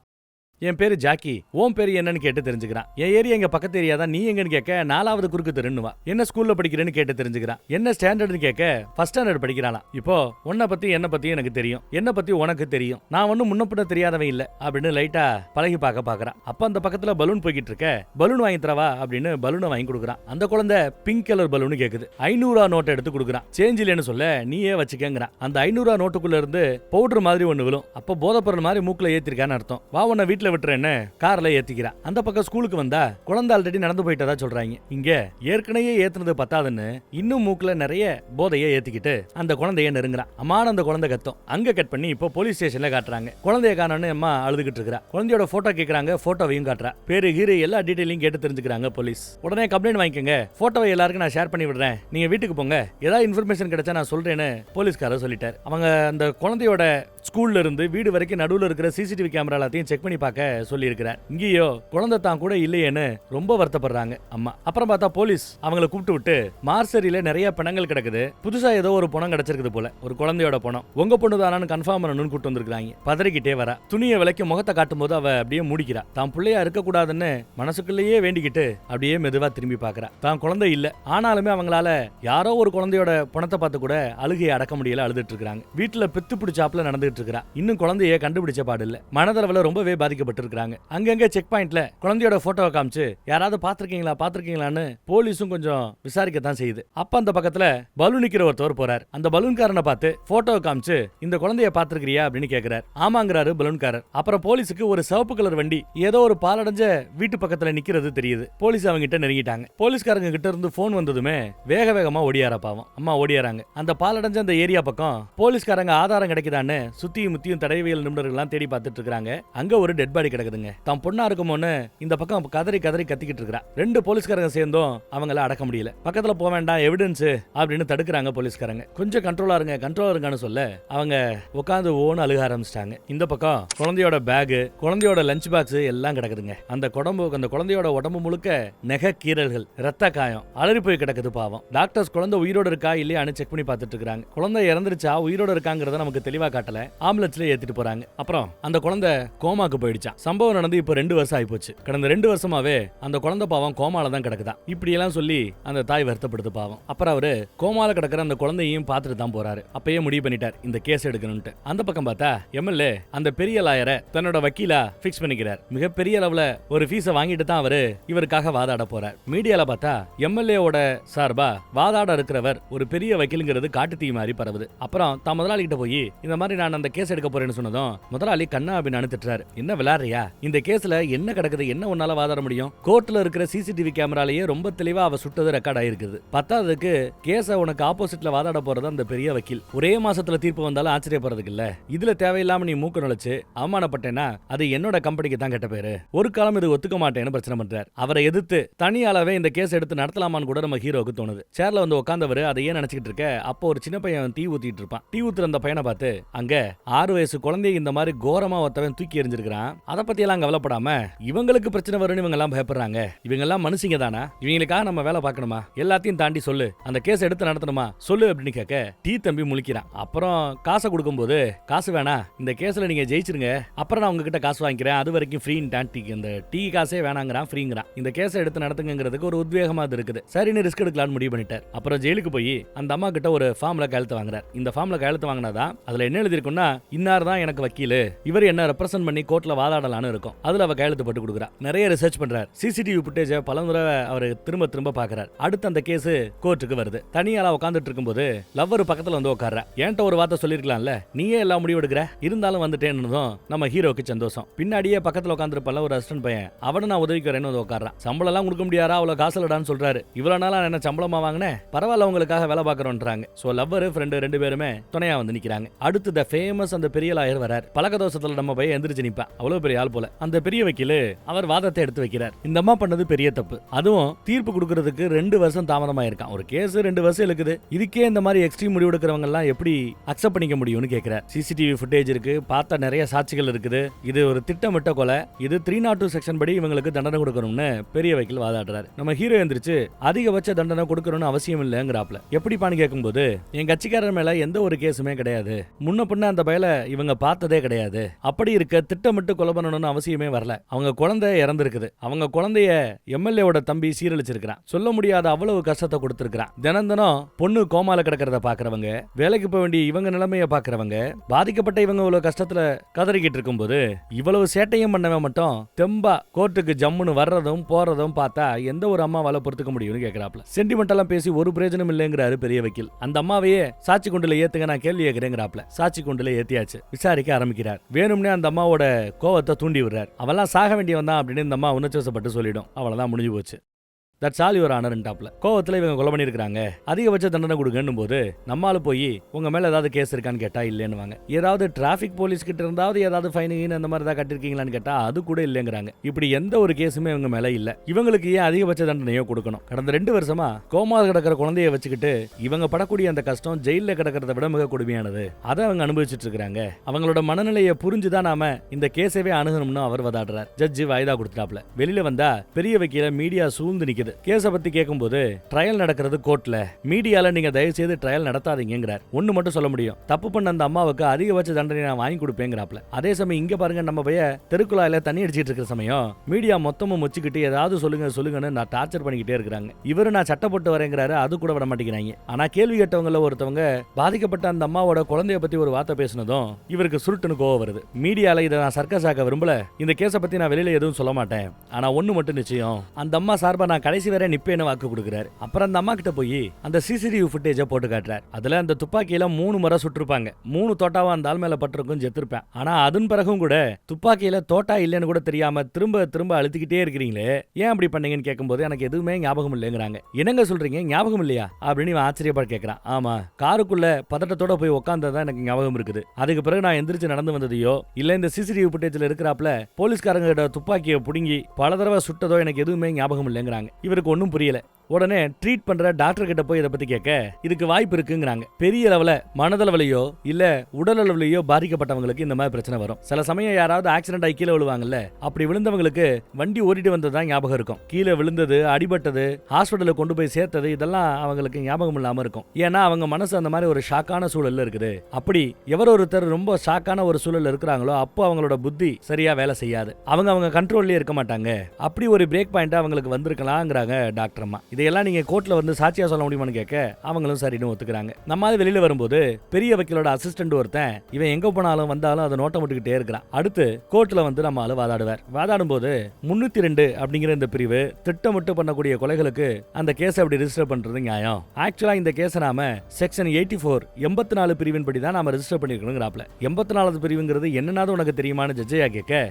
என் பேரு ஜாக்கி, ஓம் பேரு என்னன்னு கேட்டு தெரிஞ்சுக்கிறான். என் ஏரியா எங்க பக்கத்து ஏரியா தான், நீ எங்கன்னு கேட்க 4வது குறுக்கு தெருன்னுவா. என்ன ஸ்கூல்ல படிக்கிறேன்னு கேட்டு தெரிஞ்சுக்கிறான். என்ன ஸ்டாண்டர்ட்னு கேட்க ஃபர்ஸ்ட் ஸ்டாண்டர்ட் படிக்கிறானா. இப்போ உன்னை பத்தி என்ன பத்தி எனக்கு தெரியும், என்ன பத்தி உனக்கு தெரியும், நான் ஒன்னும் முன்னப்பிட்ட தெரியாதவன் இல்ல அப்படின்னு லைட்டா பழகி பாக்குறான். அப்ப அந்த பக்கத்துல பலூன் போய்கிட்டு இருக்க, பலூன் வாங்கி தரவா அப்படின்னு பலூனை வாங்கி கொடுக்குறான். அந்த குழந்தை பிங்க் கலர் பலூன் கேக்குது. 500 நோட்டை எடுத்து கொடுக்குறான். சேஞ்ச் இல்லைன்னு சொல்ல நீயே வச்சுக்கங்கிறான். அந்த 500 நோட்டுக்குள்ள இருந்து பவுடர் மாதிரி ஒண்ணு விழும். அப்ப போதைப்பொருள் மாதிரி மூக்குல ஏத்திருக்கான்னு அர்த்தம். வா உன்னை வீட்டுல விட்டுறேன்னு கார்ல ஏத்திக்கிறான். அந்த பக்கம் ஸ்கூலுக்கு வந்தா குழந்தை ஆல்ரெடி நடந்து போயிட்டதா சொல்றாங்க. இங்க ஏற்கனவே ஏத்துனது பத்தாதுன்னு இன்னும் மூக்குல நிறைய போதையை ஏத்திக்கிட்டு அந்த குழந்தைய நெருங்குறான். அம்மான அந்த குழந்தை கத்தும். அங்க கட் பண்ணி இப்போ போலீஸ் ஸ்டேஷன்ல காட்டுறாங்க. குழந்தைய காணோன்னு அம்மா அழுதுகிட்டு இருக்கா. குழந்தையோட போட்டோ கேக்குறாங்க. போட்டோவையும் காட்டுறா. பேரு கீரு எல்லா டீடைலையும் கேட்டு தெரிஞ்சுக்கிறாங்க போலீஸ். உடனே கம்ப்ளைண்ட் வாங்கிக்கங்க, போட்டோவை எல்லாருக்கும் நான் ஷேர் பண்ணி விடுறேன், நீங்க வீட்டுக்கு போங்க, ஏதாவது இன்ஃபர்மேஷன் கிடைச்சா நான் சொல்றேன்னு போலீஸ்காரர் சொல்லிட்டார். அவங்க அந்த குழந்தையோட ஸ்கூல்ல இருந்து வீடு வரைக்கும் நடுவுல இருக்கிற சிசிடிவி கேமரா எல்லாத்தையும் செக் பண்ணி பார்க்க சொல்லி இருக்கிறார். இங்கேயோ குழந்தை தான் கூட இல்லையேன்னு ரொம்ப வருத்தப்படுறாங்க அம்மா. அப்புறம் பார்த்தா போலீஸ் அவங்களை கூப்பிட்டு விட்டு மார்சரியில நிறைய பணங்கள் கிடக்குது, புதுசா ஏதோ ஒரு பணம் கிடைச்சிருக்குது போல, ஒரு குழந்தையோட பணம், உங்க பொண்ணு தானான்னு கன்ஃபார்ம் பண்ணணும்னு கூப்பிட்டு வந்திருக்காங்க. பதறிக்கிட்டே வரா. துணியை விலைக்கு முகத்தை காட்டும் போது அவ அப்படியே மூடிக்கிறா. தான் பிள்ளையா இருக்க கூடாதுன்னு மனசுக்குள்ளேயே வேண்டிக்கிட்டு அப்படியே மெதுவா திரும்பி பாக்குறா. தான் குழந்தை இல்ல, ஆனாலுமே அவங்களால யாரோ ஒரு குழந்தையோட பணத்தை பார்த்து கூட அழுகையை அடக்க முடியல, அழுதுட்டு இருக்காங்க. வீட்டுல பித்து பிடிச்சாப்புல நடந்துட்டு இருக்கா. இன்னும் குழந்தைய கண்டுபிடிச்ச பாடு இல்ல. மனதளவுல ரொம்பவே பாதிக்கப்பட்டிருக்காங்க. அங்கங்க செக் பாயிண்ட்ல குழந்தையோட போட்டோவை காமிச்சு யாராவது பாத்திருக்கீங்களான்னு போலீஸும் கொஞ்சம் விசாரிக்கத்தான் செய்யுது. அப்ப அந்த பக்கத்துல பலூன் நிக்கிற ஒருத்தவர் போறார். அந்த பலூன்காரனை பார்த்து போட்டோவை காமிச்சு இந்த குழந்தைய பாத்திருக்கிறியா அப்படின்னு கேக்குறாரு. ஆமாங்கிறாரு பலூன்காரர். அப்புறம் போலீஸுக்கு ஒரு சிவப்பு கலர் வண்டி ஏதோ ஒரு பாலடைஞ்ச வீட்டு பக்கத்துல நிக்கிறது தெரியுது. போலீஸ் அவங்க கிட்ட நெருங்கிட்டாங்க. போலீஸ்காரங்க கிட்ட இருந்து போன் வந்ததுமே வேக வேகமா ஓடியாரா. பாவம் அம்மா ஓடியாராங்க. அந்த பாலடைஞ்ச அந்த ஏரியா பக்கம் போலீஸ்காரங்க ஆதாரம் கிடைக்குதான்னு சுத்தியும் முத்தியும் தடயவியல் நிபுணர்கள்லாம் தேடி பார்த்துட்டு இருக்காங்க. அங்க ஒரு டெட் பாடி கிடக்குதுங்க. தான் பொண்ணா இருக்குமோன்னு இந்த பக்கம் கதறி கத்திக்கிட்டு இருக்கா. 2 போலீஸ்காரங்க சேர்ந்தும் அவங்கள அடக்க முடியல. பக்கத்துல போக வேண்டாம், எவிடன்ஸ் அப்படின்னு தடுக்கிறாங்க போலீஸ்காரங்க. கொஞ்சம் கண்ட்ரோலா இருங்கன்னு சொல்ல அவங்க உட்காந்து ஓன்னு அழுக ஆரம்பிச்சிட்டாங்க. இந்த பக்கம் குழந்தையோட பேக், குழந்தையோட லஞ்ச் பாக்ஸ் எல்லாம் கிடக்குதுங்க. அந்த குழந்தையோட உடம்பு முழுக்க நெக கீறல்கள், ரத்த காயம், அலறி போய் கிடக்குது. பாவம் டாக்டர்ஸ் குழந்தை உயிரோட இருக்கா இல்லையான்னு செக் பண்ணி பார்த்துட்டு இருக்காங்க. குழந்தை இறந்துருச்சா உயிரோட இருக்காங்கிறத நமக்கு தெளிவா காட்டல. ஆம்புலன்ஸ்ல ஏத்திட்டு போறாங்க. அப்புறம் அந்த குழந்தை கோமாக்கு போயிடுச்சான். சம்பவம் நடந்து இப்ப 2 வருஷம் ஆயிப்போச்சு. கடந்த 2 வருஷமாவே அந்த குழந்தை பாவம் கோமால தான் கிடக்குதான். இப்படி எல்லாம் சொல்லி அந்த தாய் வருத்தப்படுது பாவம். அப்புறம் அவரு கோமால கிடக்குற அந்த குழந்தையும் பார்த்துட்டு தான் போறாரு. அப்பயே முடிவு பண்ணிட்டார் இந்த கேஸ் எடுக்கணும்னு. அந்த பக்கம் பார்த்தா எம்எல்ஏ அந்த பெரிய லாயரை தன்னோட வக்கீலா பிக்ஸ் பண்ணிக்கிறார். மிகப்பெரிய அளவுல ஒரு ஃபீஸை வாங்கிட்டு தான் அவரு இவருக்காக வாதாட போறார். மீடியால பார்த்தா எம்எல்ஏவோட சார்பா வாதாட இருக்கிறவர் ஒரு பெரிய வக்கீலுங்கிறது காட்டு தீ மாதிரி பரவுது. அப்புறம் தான் முதலாளி கிட்ட போய் இந்த மாதிரி நான் அந்த கேஸ் எடுக்க போறேன்னு சொன்னதும் முதலாளி கண்ணா அப்படின்னு திட்டுறாரு. என்ன விளையாடுறியா, இந்த கேஸ்ல என்ன கிடக்குது, என்ன உன்னால வாதாட முடியும், கோர்ட்ல இருக்கிற சிசிடிவி கேமராலேயே ரொம்ப தெளிவா அவ சுட்டது ரெக்கார்ட் ஆயிருக்குது. பத்தாவதுக்கு கேஸ உனக்கு ஆப்போசிட்ல வாதாட போறது அந்த பெரிய வக்கீல். ஒரே மாசத்துல தீர்ப்பு வந்தாலும் ஆச்சரியப்படுறதுக்கு இல்ல. இதுல தேவையில்லாம நீ மூக்கு நுழைச்சு அவமானப்பட்டேன்னா அது என்னோட கம்பெனிக்கு தான் கெட்ட பேரு. ஒரு காலம் இது ஒத்துக்க மாட்டேன்னு பிரச்சனை பண்றாரு. அவரை எதிர்த்து தனியாலவே இந்த கேஸ் எடுத்து நடத்தலாமான்னு கூட நம்ம ஹீரோக்கு தோணுது. சேர்ல வந்து உட்கார்ந்தவர் அதை ஏன் நினைச்சிட்டு இருக்க. அப்போ ஒரு சின்ன பையன் டீ ஊத்திட்டு இருப்பான். டீ ஊத்துற அந்த பையனை பார்த்து அங்க 6 வயசு குழந்தைய இந்த மாதிரி கோரமா ஒருத்தவன் தூக்கி எறிஞ்சிருக்கான். அதை பத்தி எல்லாம் கவலைப்படாம இவங்களுக்கு பிரச்சனை வரும்னு இவங்க எல்லாம் பயப்படுறாங்க. இவங்க எல்லாம் மனுஷங்க தானா, இவங்களுக்காக நம்ம வேலை பார்க்கணுமா, எல்லாத்தையும் தாண்டி சொல்லு, அந்த கேஸ் எடுத்து நடத்தணுமா சொல்லு அப்படின்னு கேட்க டீ தம்பி முழிக்கிறான். அப்புறம் காசை கொடுக்கும்போது காசு வேணா, இந்த கேஸ்ல நீங்க ஜெயிச்சிருங்க, அப்புறம் நான் உங்ககிட்ட காசு வாங்கிக்கிறேன், அது வரைக்கும் ஃப்ரீன்ட்டான். டீ இந்த டீ காசே வேணாங்கிறான், ஃப்ரீங்கிறான். இந்த கேஸை எடுத்து நடத்துங்கிறதுக்கு ஒரு உத்வேகமா அது இருக்குது. சரின்னு ரிஸ்க் எடுக்கலாம்னு முடிவு பண்ணிட்டார். அப்புறம் ஜெயிலுக்கு போய் அந்த அம்மா கிட்ட ஒரு ஃபார்ம்ல கையெழுத்து வாங்குறார். இந்த ஃபார்ம்ல கையெழுத்து வாங்கினாதான் அதுல என்ன எழுதிருக்குன்னா இல்லனா இன்னார் தான் எனக்கு வக்கீல், இவர் என்ன ரெப்ரசென்ட் பண்ணி கோர்ட்ல வாதாடலாம்னு இருக்கும். அதுல அவ கையெழுத்து போட்டு கொடுக்குறா. நிறைய ரிசர்ச் பண்றார். சிசிடிவி ஃபுட்டேஜ பல முறை அவர் திரும்ப திரும்ப பாக்குறார். அடுத்து அந்த கேஸ் கோர்ட்டுக்கு வருது. தனியால உட்கார்ந்துட்டு இருக்கும்போது லவ்வர் பக்கத்துல வந்து உட்கார்றா. என்கிட்ட ஒரு வார்த்தை சொல்லிருக்கலாம்ல, நீயே எல்லாம் முடிவு எடுக்கிற, இருந்தாலும் வந்துட்டேன்னதும் நம்ம ஹீரோக்கு சந்தோஷம். பின்னாடியே பக்கத்துல உட்காந்துருப்பல ஒரு அசிஸ்டன்ட் பையன், அவனை நான் உதவிக்கு வரேன்னு வந்து உட்கார்றான். சம்பளம் எல்லாம் கொடுக்க முடியாரா, அவ்வளவு காசு இல்லடான்னு சொல்றாரு. இவ்வளவு நாளா என்ன சம்பளமா வாங்கினேன், பரவாயில்ல உங்களுக்காக வேலை பாக்குறோன்றாங்க. சோ லவ்வர் ஃப்ரெண்டு ரெண்டு பேருமே துணையா வந்து நிக்கிறாங்க. அடுத்து த ஃபேமஸ் அந்த பெரிய லாயர் வரார். பழக்க தோஷத்துல நம்ம பையன் எந்திரிச்சு நிப்பா. அவ்வளவு பெரிய ஆள் போல. அந்த பெரிய வக்கீல் அவர் வாதத்தை எடுத்து வைக்கிறார். இந்த அம்மா பண்ணது பெரிய தப்பு, அதுவும் தீர்ப்பு கொடுக்கறதுக்கு 2 வருஷம் தாமதமா இருக்கான். ஒரு கேஸ் 2 வருஷம் இருக்குது. இதுக்கே இந்த மாதிரி எக்ஸ்ட்ரீம் முடிவு எடுக்கிறவங்க எல்லாம் எப்படி அக்செப்ட் பண்ணிக்க முடியும்னு கேட்கிறார். சிசிடிவி ஃபுட்டேஜ் இருக்கு, பார்த்த நிறைய சாட்சிகள் இருக்குது. இது ஒரு திட்டமிட்ட கொலை. இது 302 செக்ஷன் படி இவங்களுக்கு தண்டனை கொடுக்கணும்னு பெரிய வக்கீல் வாதாடுறாரு. நம்ம ஹீரோ எந்திரிச்சு அதிகபட்ச தண்டனை கொடுக்கணும்னு அவசியம் இல்லைங்கிறாப்ல. எப்படிப்பான்னு கேட்கும்போது, என் கட்சிக்காரர் மேல எந்த ஒரு கேஸுமே கிடையாது, முன்ன பின்ன அந்த பயல இவங்க பார்த்ததே கிடையாது, அப்படி இருக்க திட்டமிட்டு கொலை பண்ணணும்னு அவசியமே வரல. அவங்க குழந்தை இறந்திருக்குது, அவங்க குழந்தைய எம்எல்ஏவோட தம்பி சீரழிச்சிருக்கான், சொல்ல முடியாத அவ்வளவு கஷ்டத்தை கொடுத்திருக்கான். தினம் தினம் பொண்ணு கோமால கிடக்கிறத பாக்குறவங்க, வேலைக்கு போக வேண்டிய இவங்க நிலைமைய பாக்குறவங்க, பாதிக்கப்பட்ட இவங்க இவ்வளவு கஷ்டத்துல கதறிக்கிட்டு இருக்கும்போது இவ்வளவு சேட்டையும் பண்ணவன் மட்டும் தெம்பா கோர்ட்டுக்கு ஜம்முன்னு வர்றதும் போறதும் பார்த்தா எந்த ஒரு அம்மாவால பொறுத்துக்க முடியும்னு கேட்கிறாப்ல. சென்டிமெண்டெல்லாம் பேசி ஒரு பிரயோஜனம் இல்லைங்கிறாரு பெரிய வக்கீல். அந்த அம்மாவையே சாட்சி குண்டுல ஏத்துங்க, நான் கேள்வி கேட்கிறேங்கிறாப்ல. சாட்சி குண்டுல ஏத்தியாச்சு. விசாரிக்க ஆரம்பிக்கிறார். வேணும்னே அந்த அம்மாவோட கோவத்தை தூண்டி விடுறார். அவெல்லாம் சாக வேண்டியவன் தான் அப்படின்னு இந்த அம்மா உணர்ச்சிவசப்பட்டு சொல்லிடும். அவ்வளவுதான், முடிஞ்சு போச்சு. தட்ஸ் ஆல் யுவர் ஆனர் டாப்ல. கோவத்துல இவங்க கொலை பண்ணிருக்காங்க, அதிகபட்ச தண்டனை கொடுங்கன்னும் போது நம்மால போய் உங்க மேல ஏதாவது கேஸ் இருக்கான்னு கேட்டா இல்லைன்னு. ஏதாவது டிராபிக் போலீஸ் கிட்ட இருந்தாவது ஏதாவது ஃபைன் அந்த மாதிரி தான் கட்டிருக்கீங்களான்னு கேட்டா அது கூட இல்லைங்கிறாங்க. இப்படி எந்த ஒரு கேஸுமே இவங்க மேல இல்ல. இவங்களுக்கு ஏன் அதிகபட்ச தண்டனையோ கொடுக்கணும்? கடந்த 2 வருஷமா கோமால கிடக்கிற குழந்தைய வச்சுக்கிட்டு இவங்க படக்கூடிய அந்த கஷ்டம் ஜெயில கிடக்கிறத விட மிக கொடுமையானது. அதை அவங்க அனுபவிச்சுட்டு இருக்காங்க. அவங்களோட மனநிலையை புரிஞ்சுதான் நாம இந்த கேஸவே அணுகணும்னு அவர் வாதாடுறார். ஜட்ஜி வாய்தா கொடுத்துட்டாப்ல. வெளியில வந்தா பெரிய வக்கீல மீடியா சூழ்ந்து நிக்குது. கேஸ பத்தி கேட்கும்போது ட்ரையல் நடக்கிறது கோர்ட்ல, மீடியால நீங்க தயவு செய்து ட்ரையல் நடத்தாதீங்கிறார். ஒண்ணு மட்டும் சொல்ல முடியும், தப்பு பண்ண அந்த அம்மாவுக்கு அதிகபட்ச தண்டனை நான் வாங்கி கொடுப்பேங்கிறாப்ல. அதே சமயம் இங்க பாருங்க, நம்ம பைய தெருக்குழாயில தண்ணி அடிச்சிட்டு இருக்கிற சமயம் மீடியா மொத்தமும் முச்சிக்கிட்டு ஏதாவது சொல்லுங்க சொல்லுங்கன்னு நான் டார்ச்சர் பண்ணிக்கிட்டே இருக்கிறாங்க. இவரு நான் சட்டப்பட்டு வரேங்கிறாரு, அது கூட விட மாட்டேங்கிறாங்க. ஆனா கேள்வி கேட்டவங்கள ஒருத்தவங்க பாதிக்கப்பட்ட அந்த அம்மாவோட குழந்தைய பத்தி ஒரு வார்த்தை பேசினதும் இவருக்கு சுருட்டுன்னு கோவம் வருது. மீடியால இதை நான் சர்க்கஸ் ஆக்க விரும்பல, இந்த கேஸை பத்தி நான் வெளியில எதுவும் சொல்ல மாட்டேன், ஆனா ஒண்ணு மட்டும் நிச்சயம், அந்த அம்மா சார்பா நான் கடைசி வரை நிப்பேன்னு வாக்கு கொடுக்கிறாரு. அப்புறம் அந்த அம்மா கிட்ட போய் அந்த சிசிடிவி ஃபுட்டேஜ போட்டு காட்டுறார். அதுல அந்த துப்பாக்கியில 3 முறை சுட்டிருப்பாங்க. 3 தோட்டாவும் அந்த ஆள் மேல பட்டிருக்கும், செத்துருப்பேன். ஆனா அதன் பிறகும் கூட துப்பாக்கியில தோட்டா இல்லைன்னு கூட தெரியாம திரும்ப திரும்ப அழுத்திக்கிட்டே இருக்கிறீங்களே, ஏன் அப்படி பண்ணீங்கன்னு கேட்கும்போது எனக்கு எதுவுமே ஞாபகம் இல்லைங்கிறாங்க. என்னங்க சொல்றீங்க, ஞாபகம் இல்லையா அப்படின்னு இவன் ஆச்சரியப்பட கேட்கிறான். ஆமா, காருக்குள்ள பதட்டத்தோட போய் உட்கார்ந்ததான் எனக்கு ஞாபகம் இருக்குது. அதுக்கு பிறகு நான் எந்திரிச்சு நடந்து வந்ததையோ இல்ல இந்த சிசிடிவி ஃபுட்டேஜ்ல இருக்கிறாப்ல போலீஸ்காரங்க கிட்ட துப்பாக்கியை புடுங்கி பல தடவை சுட்டதோ எனக்கு எதுவுமே ஞாபகம் இல்லைங்கிறாங்க. இவருக்கு ஒன்றும் புரியல. உடனே ட்ரீட் பண்ற டாக்டர் கிட்ட போய் இதை பத்தி கேட்க இதுக்கு வாய்ப்பு இருக்குங்கிறாங்க. பெரிய அளவுல மனதளவுலையோ இல்ல உடல் அளவுலையோ பாதிக்கப்பட்டவங்களுக்கு இந்த மாதிரி பிரச்சனை வரும். சில சமயம் யாராவது ஆக்சிடென்ட் ஆகி கீழே விழுவாங்கல்ல, அப்படி விழுந்தவங்களுக்கு வண்டி ஓடிட்டு வந்ததுதான் ஞாபகம் இருக்கும். கீழே விழுந்தது, அடிபட்டது, ஹாஸ்பிட்டலுக்கு கொண்டு போய் சேர்த்தது இதெல்லாம் அவங்களுக்கு ஞாபகம் இல்லாம இருக்கும். ஏன்னா அவங்க மனசு அந்த மாதிரி ஒரு ஷாக்கான சூழல்ல இருக்குது. அப்படி எவர் ஒருத்தர் ரொம்ப ஷாக்கான ஒரு சூழல்ல இருக்கிறாங்களோ அப்போ அவங்களோட புத்தி சரியா வேலை செய்யாது, அவங்க கண்ட்ரோல்லயே இருக்க மாட்டாங்க. அப்படி ஒரு பிரேக் பாயிண்ட் அவங்களுக்கு வந்திருக்கலாங்கிறாங்க டாக்டர் அம்மா. இதையெல்லாம் நீங்க கோர்ட்ல வந்து சாட்சியா சொல்ல முடியுமான்னு கேட்க அவங்களும் சரின்னு ஒத்துக்கிறாங்க. நம்மால வெளியில வரும்போது பெரிய வக்கீலோட அசிஸ்டன்ட் ஒருத்தன் இவன் எங்க போனாலும் வந்தாலும் அதை நோட்டம் விட்டுக்கிட்டே இருக்கிறான். அடுத்து கோர்ட்ல வந்து நம்ம ஆளு வாதாடுவார். வாதாடும் போது 302 அப்படிங்கிற இந்த பிரிவு திட்டமிட்டு பண்ணக்கூடிய கொலைகளுக்கு அந்த கேஸ் அப்படி ரெஜிஸ்டர் பண்றது நியாயம். ஆக்சுவலா இந்த கேஸை நாம செக்ஷன் 84 84 பிரிவின் படி தான் நாம ரெஜிஸ்டர் பண்ணிருக்கணுங்கிறாப்ல. 84 பிரிவுங்கிறது என்னன்னாவது உனக்கு தெரியுமான்னு ஜட்ஜையா கேட்க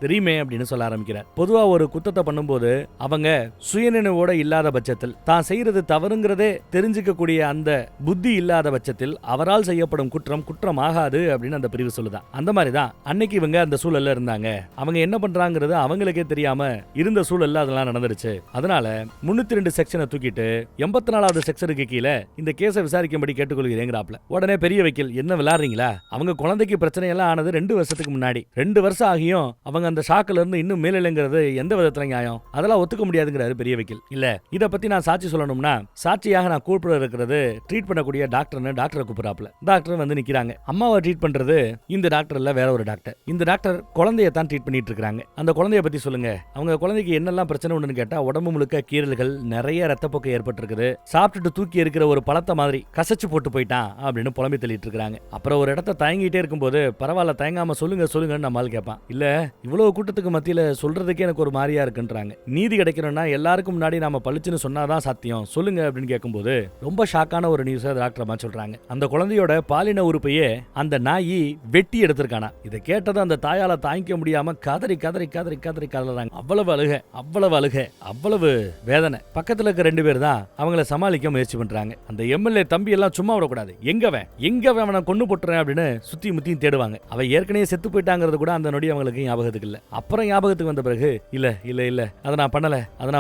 தெரியுமே அப்படின்னு சொல்ல ஆரம்பிக்கிறார். பொதுவா ஒரு குத்தத்தை பண்ணும்போது அவங்க சுயநினைவோட இல்லாத பட்சத்தில், தான் செய்யறது தவறுங்கிறதே தெரிஞ்சுக்கக்கூடிய அந்த புத்தி இல்லாத பட்சத்தில் அவரால் செய்யப்படும் குற்றம் குற்றமாகாது அப்படின்னு அந்த பிரிவு சொல்லுதான். அந்த மாதிரி தான் அன்னைக்கு இவங்க அந்த சூழல்ல இருந்தாங்க. அவங்க என்ன பண்றாங்கிறது அவங்களுக்கே தெரியாம இருந்த சூழல்ல அதெல்லாம் நடந்துருச்சு. அதனால 302 செக்ஷனை தூக்கிட்டு 84வது செக்ஷனுக்கு கீழே இந்த கேஸை விசாரிக்கும்படி கேட்டுக்கொள்கிறேங்கிறாப்ல. உடனே பெரிய வக்கீல், என்ன விளையாடுறீங்களா? அவங்க குழந்தைக்கு பிரச்சனை எல்லாம் ஆனது 2 வருஷத்துக்கு முன்னாடி. 2 வருஷம் ஆகியும் அவங்க அந்த ஷாக்ல இருந்து இன்னும் மேலில்லைங்கிறது எந்த விதத்துல நியாயம்? அதெல்லாம் ஒத்துக்க முடியாதுங்கிறாரு பெரிய வக்கீல். இல்ல இத பத்தி நான் சாட்சி சொல்லணும்னா சாட்சியாக நான் கூப்பிட இருக்கிறது ட்ரீட் பண்ணக்கூடிய டாக்டர்னு டாக்டரை கூப்பிடுறாப்ல. டாக்டர் வந்து நிக்கிறாங்க. அம்மாவை ட்ரீட் பண்றது இந்த டாக்டர் இல்ல, வேற ஒரு டாக்டர். இந்த டாக்டர் குழந்தைய தான் ட்ரீட் பண்ணிட்டு இருக்காங்க. அந்த குழந்தைய பத்தி சொல்லுங்க, அவங்க குழந்தைக்கு என்னெல்லாம் பிரச்சனை உண்டுன்னு கேட்டா உடம்பு முழுக்க கீறல்கள், நிறைய ரத்தப்போக்கு ஏற்பட்டிருக்குது, சாப்பிட்டுட்டு தூக்கி இருக்கிற ஒரு பழத்தை மாதிரி கசச்சு போட்டு போயிட்டான் அப்படின்னு புலம்பி தள்ளிட்டு இருக்காங்க. அப்புறம் ஒரு இடத்த தயங்கிட்டே இருக்கும்போது பரவாயில்ல தயங்காம சொல்லுங்க சொல்லுங்கன்னு நம்மால் கேட்பான். இல்ல இவ்வளவு கூட்டத்துக்கு மத்தியில சொல்றதுக்கே எனக்கு ஒரு மாதிரியா இருக்குன்றாங்க. நீதி கிடைக்கணும்னா எல்லாருக்கும் முன்னாடி நாம பளிச்சுன்னு சொன்னாதான் சாத்தியம், சொல்லுங்க அப்படின்னு கேட்கும்போது ரொம்ப ஷாக்கான ஒரு நியூஸை டாக்டர் அம்மா சொல்றாங்க. அந்த குழந்தையோட பாலின உறுப்பையே அந்த நாயி வெட்டி எடுத்திருக்கானா. இதை கேட்டது அந்த தாயால தாங்கிக்க முடியாம கதறி கதறி கதறி கதறி கதறாங்க. அவ்வளவு அழுக, அவ்வளவு அழுக, அவ்வளவு வேதனை. பக்கத்துல இருக்க 2 பேர் தான் அவங்கள சமாளிக்க முயற்சி பண்றாங்க. அந்த எம்எல்ஏ தம்பி எல்லாம் சும்மா விடக்கூடாது, எங்கவன் அவனை கொண்டு போட்டுறேன் அப்படின்னு சுத்தி முத்தியும் தேடுவாங்க. அவ ஏற்கனவே செத்து போயிட்டாங்கிறது கூட அந்த நொடி அவங்களுக்கு ஞாபகத்துக்கு இல்ல. அப்புறம் ஞாபகத்துக்கு வந்த பிறகு இல்ல இல்ல இல்ல அதை நான்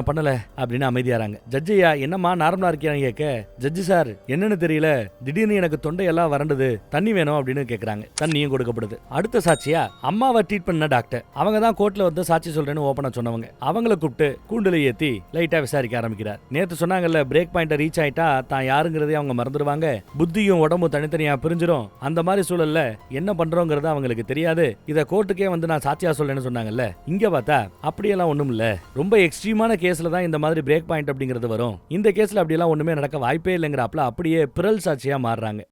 பண்ணல அப்படின்னு அமைதியாராங்க. ஜட்ஜையா என்னம்மா நார்மலா இருக்கியான்னு கேட்க, ஜட்ஜி சார் என்னன்னு தெரியல, திடீர்னு எனக்கு தொண்டையெல்லாம் வறண்டது, தண்ணி வேணும் அப்படின்னு கேக்குறாங்க. தண்ணியும் கொடுக்கப்படுது. அடுத்த சாட்சியா அம்மாவை ட்ரீட் பண்ண டாக்டர். அவங்க தான் கோர்ட்ல வந்து சாட்சி சொல்றேன்னு ஓபனா சொன்னவங்க. அவங்கள கூப்பிட்டு கூண்டுல ஏத்தி லைட்டா விசாரிக்க ஆரம்பிக்கிறார். நேத்து சொன்னாங்கல்ல பிரேக் பாயிண்ட ரீச் ஆயிட்டா தான் யாருங்கிறதே அவங்க மறந்துடுவாங்க, புத்தியும் உடம்பும் தனித்தனியா பிரிஞ்சிடும், அந்த மாதிரி சூழல்ல என்ன பண்றோங்கிறது அவங்களுக்கு தெரியாது, இத கோர்ட்டுக்கே வந்து நான் சாட்சியா சொல்றேன்னு சொன்னாங்கல்ல. இங்க பார்த்தா அப்படியெல்லாம் ஒண்ணும் இல்ல, ரொம்ப எக்ஸ்ட்ரீமான கேஸ்ல தான் இந்த மாதிரி பிரேக் பாயிண்ட் அப்படிங்கிறது வரும், இந்த கேஸ்ல அப்படியெல்லாம் ஒண்ணுமே நடக்க வாய்ப்பே இல்லைங்கிறாப்ல அப்படியே பிறல் சாட்சியா மாறுறாங்க.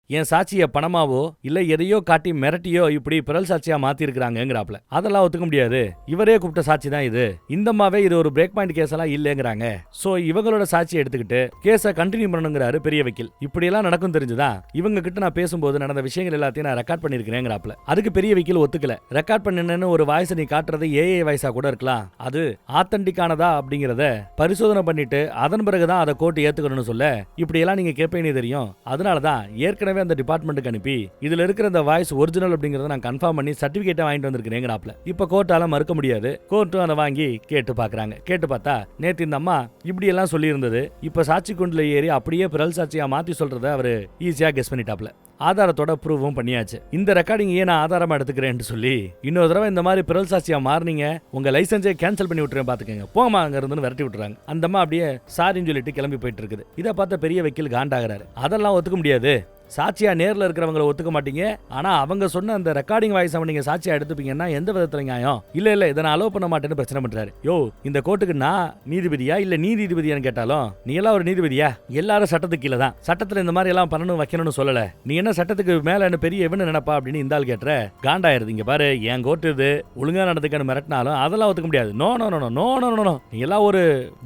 என் சாட்சிய பணமாவோ இல்ல எதையோ காட்டி மிரட்டியோ இப்படி பிறல் சாட்சியா மாத்தி இருக்கிறாங்கிறாப்ல. அதெல்லாம் ஒத்துக்க முடியாது, இவரே கூப்பிட்ட சாட்சி தான் இது, இந்தமாவே இது ஒரு பிரேக் பாயிண்ட் கேஸ் எல்லாம் இல்லங்கிறாங்க. சோ இவங்களோட சாட்சியை எடுத்துக்கிட்டு கேஸை கண்டினியூ பண்ணணுங்கிறாரு பெரிய வக்கீல். இப்படி எல்லாம் நடக்கும் தெரிஞ்சுதான் இவங்க கிட்ட நான் பேசும்போது நடந்த விஷயங்கள் எல்லாத்தையும் நான் ரெக்கார்ட் பண்ணிருக்கிறேங்கிறாப்ல. அதுக்கு பெரிய வக்கீல் ஒத்துக்கல. ரெக்கார்ட் பண்ணணும்னு ஒரு வாய்ஸ் நீ காட்டுறது ஏஐ வாய்ஸா கூட இருக்கலாம், அது ஆத்தன்டிக்கானதா அப்படிங்கறத பரிசோதனை பண்ணிட்டு அதன் பிறகுதான் அதை கோர்ட் ஏத்துக்கணும்னு சொல்ல, இப்படி எல்லாம் நீங்க கேட்பீங்கன்னு தெரியும், அதனாலதான் ஏற்கனவே அந்த டிபார்ட்மெண்ட்டுக்கு அனுப்பி இதுல இருக்கிற அந்த வாய்ஸ் ஒரிஜினல் அப்படிங்கறத நான் கன்ஃபார்ம் பண்ணி சர்டிபிகேட்டை வாங்கிட்டு வந்திருக்கிறேங்கிறாப்ல. இப்ப கோர்ட்டால மறுக்க முடியாது. கோர்ட்டும் அதை வாங்கி கேட்டு பாக்குறாங்க. கேட்டு பார்த்தா நேத்து இந்த அம்மா இப்படி எல்லாம் சொல்லி இருந்தது, இப்ப சாட்சி குண்டுல ஏறி அப்படியே பிறல் சாட்சியா மாத்தி சொல்றத அவரு ஈஸியா கெஸ் பண்ணிட்டாப்ல. ஆதாரத்தோட ப்ரூவும் பண்ணியாச்சு. இந்த ரெக்கார்டிங் ஏன் நான் ஆதாரமா எடுத்துக்கிறேன்னு சொல்லி இன்னொரு தடவை இந்த மாதிரி பிறல் சாட்சியா மாறினீங்க, உங்க லைசன்ஸே கேன்சல் பண்ணி விட்டுறேன் பாத்துக்கங்க, போமா அங்க இருந்து விரட்டி விட்டுறாங்க. அந்த அம்மா அப்படியே சாரின்னு சொல்லிட்டு கிளம்பி போயிட்டு இருக்குது. இதை பார்த்த பெரிய வக்கீல் காண்டாகிறாரு. அதெல்லாம் ஒத்துக்க முடியாது, சாட்சியா நேர்ல இருக்கிறவங்களை ஒத்துக்க மாட்டீங்க, ஆனா அவங்க சொன்ன அந்த ரெக்கார்டிங் வாய்ஸ் நீங்க சாட்சியா எடுத்துப்பீங்கன்னா எந்த விதத்துல நியாயம்? இல்ல இதை நான் அலோவ் பண்ண மாட்டேன்னு பிரச்சனை பண்றாரு. யோ இந்த கோர்ட்டுக்கு நான் நீதிபதியா இல்ல நீதிபதியான்னு கேட்டாலும் நீ எல்லாம் ஒரு நீதிபதியா? எல்லாரும் சட்டத்துக்கு கீழே தான், சட்டத்துல இந்த மாதிரி எல்லாம் பண்ணணும் வைக்கணும்னு சொல்லல, நீ என்ன சட்டத்துக்கு மேல பெரிய எவனு நினைப்பா அப்படின்னு இந்த ஆள் கேட்டுற காண்டாயிருது. இங்க பாரு என் கோர்ட்டு இது, ஒழுங்கா நடந்துக்கன்னு மிரட்டினாலும் அதெல்லாம் ஒத்துக்க முடியாது. No no no no no no, நீ எல்லாம் ஒரு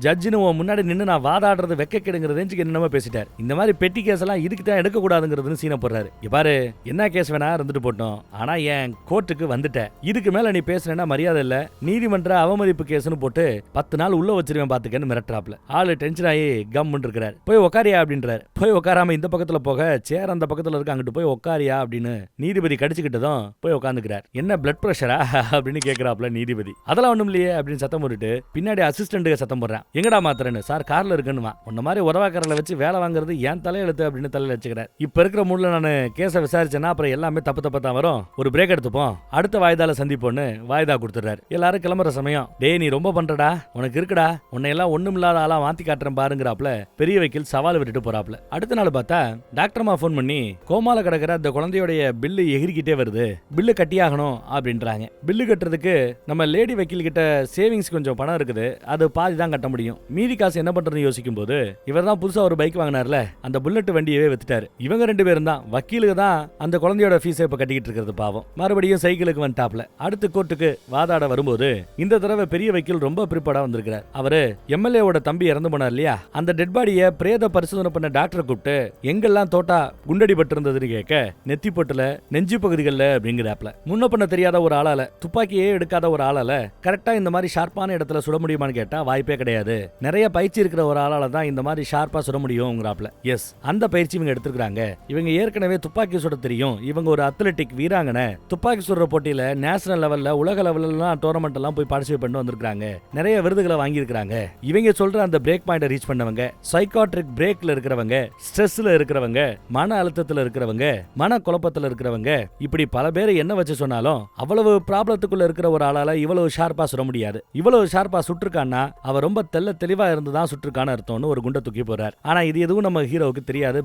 ஜட்ஜின்னு முன்னாடி நின்று நான் வாதாடுறது வெக்க கெடுங்கிற ரேஞ்சுக்கு என்னமா பேசிட்டார். இந்த மாதிரி பெட்டி கேஸ் எல்லாம் இதுக்கு தான் எடுக்கக்கூடாது சீன போடுறாரு. பாரு என்ன கேஸ் வேணா இருந்துட்டு போட்டோம், ஆனா என் கோர்ட்டுக்கு வந்துட்ட, இதுக்கு மேல நீ பேசுறேன்னா மரியாதை இல்ல, நீதிமன்ற அவமதிப்பு கேஸ்னு போட்டு 10 நாள் உள்ள வச்சிருவேன் பாத்துக்கன்னு மிரட்டுறாப்ல. ஆளு டென்ஷன் ஆகி கம்முன்னு இருக்கிறாரு. போய் உக்காரியா அப்படின்றாரு. போய் உட்காராம இந்த பக்கத்துல போக சேர் அந்த பக்கத்துல இருக்கு, அங்கிட்டு போய் உட்காரியா அப்படின்னு நீதிபதி கடிச்சுக்கிட்டதும் போய் உட்காந்துக்கிறார். என்ன பிளட் பிரஷரா அப்படின்னு கேக்குறாப்ல நீதிபதி. அதெல்லாம் ஒண்ணும் இல்லையே அப்படின்னு சத்தம் போட்டுட்டு பின்னாடி அசிஸ்டன்ட்டுக்கு சத்தம் போடுறான். எங்கடா மாத்திரன்னு, சார் கார்ல இருக்குன்னு. உன்ன மாதிரி உறவாக்காரல வச்சு வேலை வாங்குறது ஏன் தலையெழுத்து அப்படின்னு தலையில வச்சுக்கிறார். இப்ப இருக்கிற மூட்ல நான் கேஸை விசாரிச்சேன்னா அப்புறம் எல்லாமே தப்பு தான் வரும், ஒரு பிரேக் எடுத்துப்போம், அடுத்த வாய்தால சந்திப்போன்னு வாய்தா கொடுத்துறாரு. எல்லாரும் கிளம்புற சமயம், டேய் நீ ரொம்ப பண்றடா, உனக்கு இருக்குடா, உன்னை எல்லாம் ஒண்ணும் இல்லாத ஆளா மாத்தி காட்டுறேன் பாருங்கிறாப்ல பெரிய வக்கீல் சவால் விட்டுட்டு போறாப்ல. அடுத்த நாள் பார்த்தா டாக்டர்மா போன் பண்ணி கோமால கிடக்கிற அந்த குழந்தையோட பில்லு எகிரிக்கிட்டே வருது, பில்லு கட்டியாகணும் அப்படின்றாங்க. பில்லு கட்டுறதுக்கு நம்ம லேடி வக்கீல் கிட்ட சேவிங்ஸ் கொஞ்சம் பணம் இருக்குது, அது பாதி தான் கட்ட முடியும், மீதி காசு என்ன பண்றதுன்னு யோசிக்கும் போது இவர் தான் புதுசா ஒரு பைக் வாங்கினார்ல, அந்த புல்லட் வண்டியவே வித்துட்டாரு. இவங்க 2 பேரும் தான் வக்கீலுக்கு தான் அந்த குழந்தையோட ஃபீஸை இப்ப கட்டிக்கிட்டு இருக்கிறது பாவம். மறுபடியும் சைக்கிளுக்கு வந்துட்டாப்ல. அடுத்து கோர்ட்டுக்கு வாதாட வரும்போது இந்த தடவை பெரிய வக்கீல் ரொம்ப பிரிப்படா வந்திருக்கிறார். அவரு எம்எல்ஏவோட தம்பி இறந்து போனார் இல்லையா, அந்த டெட் பாடியை பிரேத பரிசோதனை பண்ண டாக்டரை கூப்பிட்டு எங்கெல்லாம் தோட்டா குண்டடி பட்டு இருந்ததுன்னு கேட்க, நெத்தி பொட்டுல நெஞ்சு பகுதிகளில் அப்படிங்கிறாப்ல. முன்ன பண்ண தெரியாத ஒரு ஆளால, துப்பாக்கியே எடுக்காத ஒரு ஆளால கரெக்டா இந்த மாதிரி ஷார்ப்பான இடத்துல சுட முடியுமான்னு கேட்டா வாய்ப்பே கிடையாது, நிறைய பயிற்சி இருக்கிற ஒரு ஆளால தான் இந்த மாதிரி ஷார்ப்பா சுட முடியும்ங்கிறாப்ல. எஸ் அந்த பயிற்சி இவங்க எடுத்துக்கிறாங்க. இவங்க ஏற்கனவே துப்பாக்கி சுட தெரியும், இவங்க ஒரு அத்லெட்டிக் வீராங்கனை, துப்பாக்கி சுடுற போட்டியில நேஷனல் லெவல்ல உலக லெவல்ல டோர்னமெண்ட் எல்லாம் போய் பார்ட்டிசிபேட் பண்ணி வந்திருக்காங்க, நிறைய விருதுகளை வாங்கி இருக்காங்க. இவங்க சொல்ற அந்த பிரேக் பாயிண்ட ரீச் பண்ணவங்க, சைக்காட்ரிக் பிரேக்ல இருக்கிறவங்க, ஸ்ட்ரெஸ்ல இருக்கிறவங்க, மன அழுத்தத்துல இருக்கிறவங்க, மன குழப்பத்துல இருக்கிறவங்க, இப்படி பல பேர் என்ன வச்சு சொன்னாலும் அவ்வளவு ப்ராப்ளத்துக்குள்ள இருக்கிற ஒரு ஆளால இவ்வளவு ஷார்ப்பா சுட முடியாது. இவ்வளவு ஷார்ப்பா சுட்டிருக்கான்னா அவ ரொம்ப தெளிவா இருந்துதான் சுட்டிருக்கான்னு அர்த்தம்னு ஒரு குண்டை தூக்கி போறார். ஆனா இது எதுவும் நம்ம ஹீரோவுக்கு தெரியாது.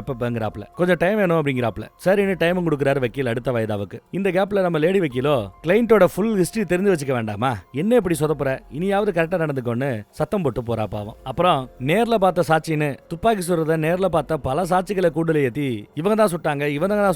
பெப்பங்கிறாப்ல, கொஞ்சம் டைம் வேணும் அப்படிங்கிறாப்ல. சரின்னு டைமும் கொடுக்குறாரு வக்கீல் அடுத்த வயதாவுக்கு. இந்த கேப்ல நம்ம லேடி வக்கீலோ கிளைண்டோட ஃபுல் ஹிஸ்டரி தெரிஞ்சு வச்சுக்க வேண்டாமா, என்ன இப்படி சொதப்புற, இனியாவது கரெக்டா நடந்துக்கோன்னு சத்தம் போட்டு போறா பாவம். அப்புறம் நேர்ல பார்த்த சாட்சின்னு துப்பாக்கி சுடுறத நேர்ல பார்த்த பல சாட்சிகளை கூடுதல் ஏத்தி இவங்க தான்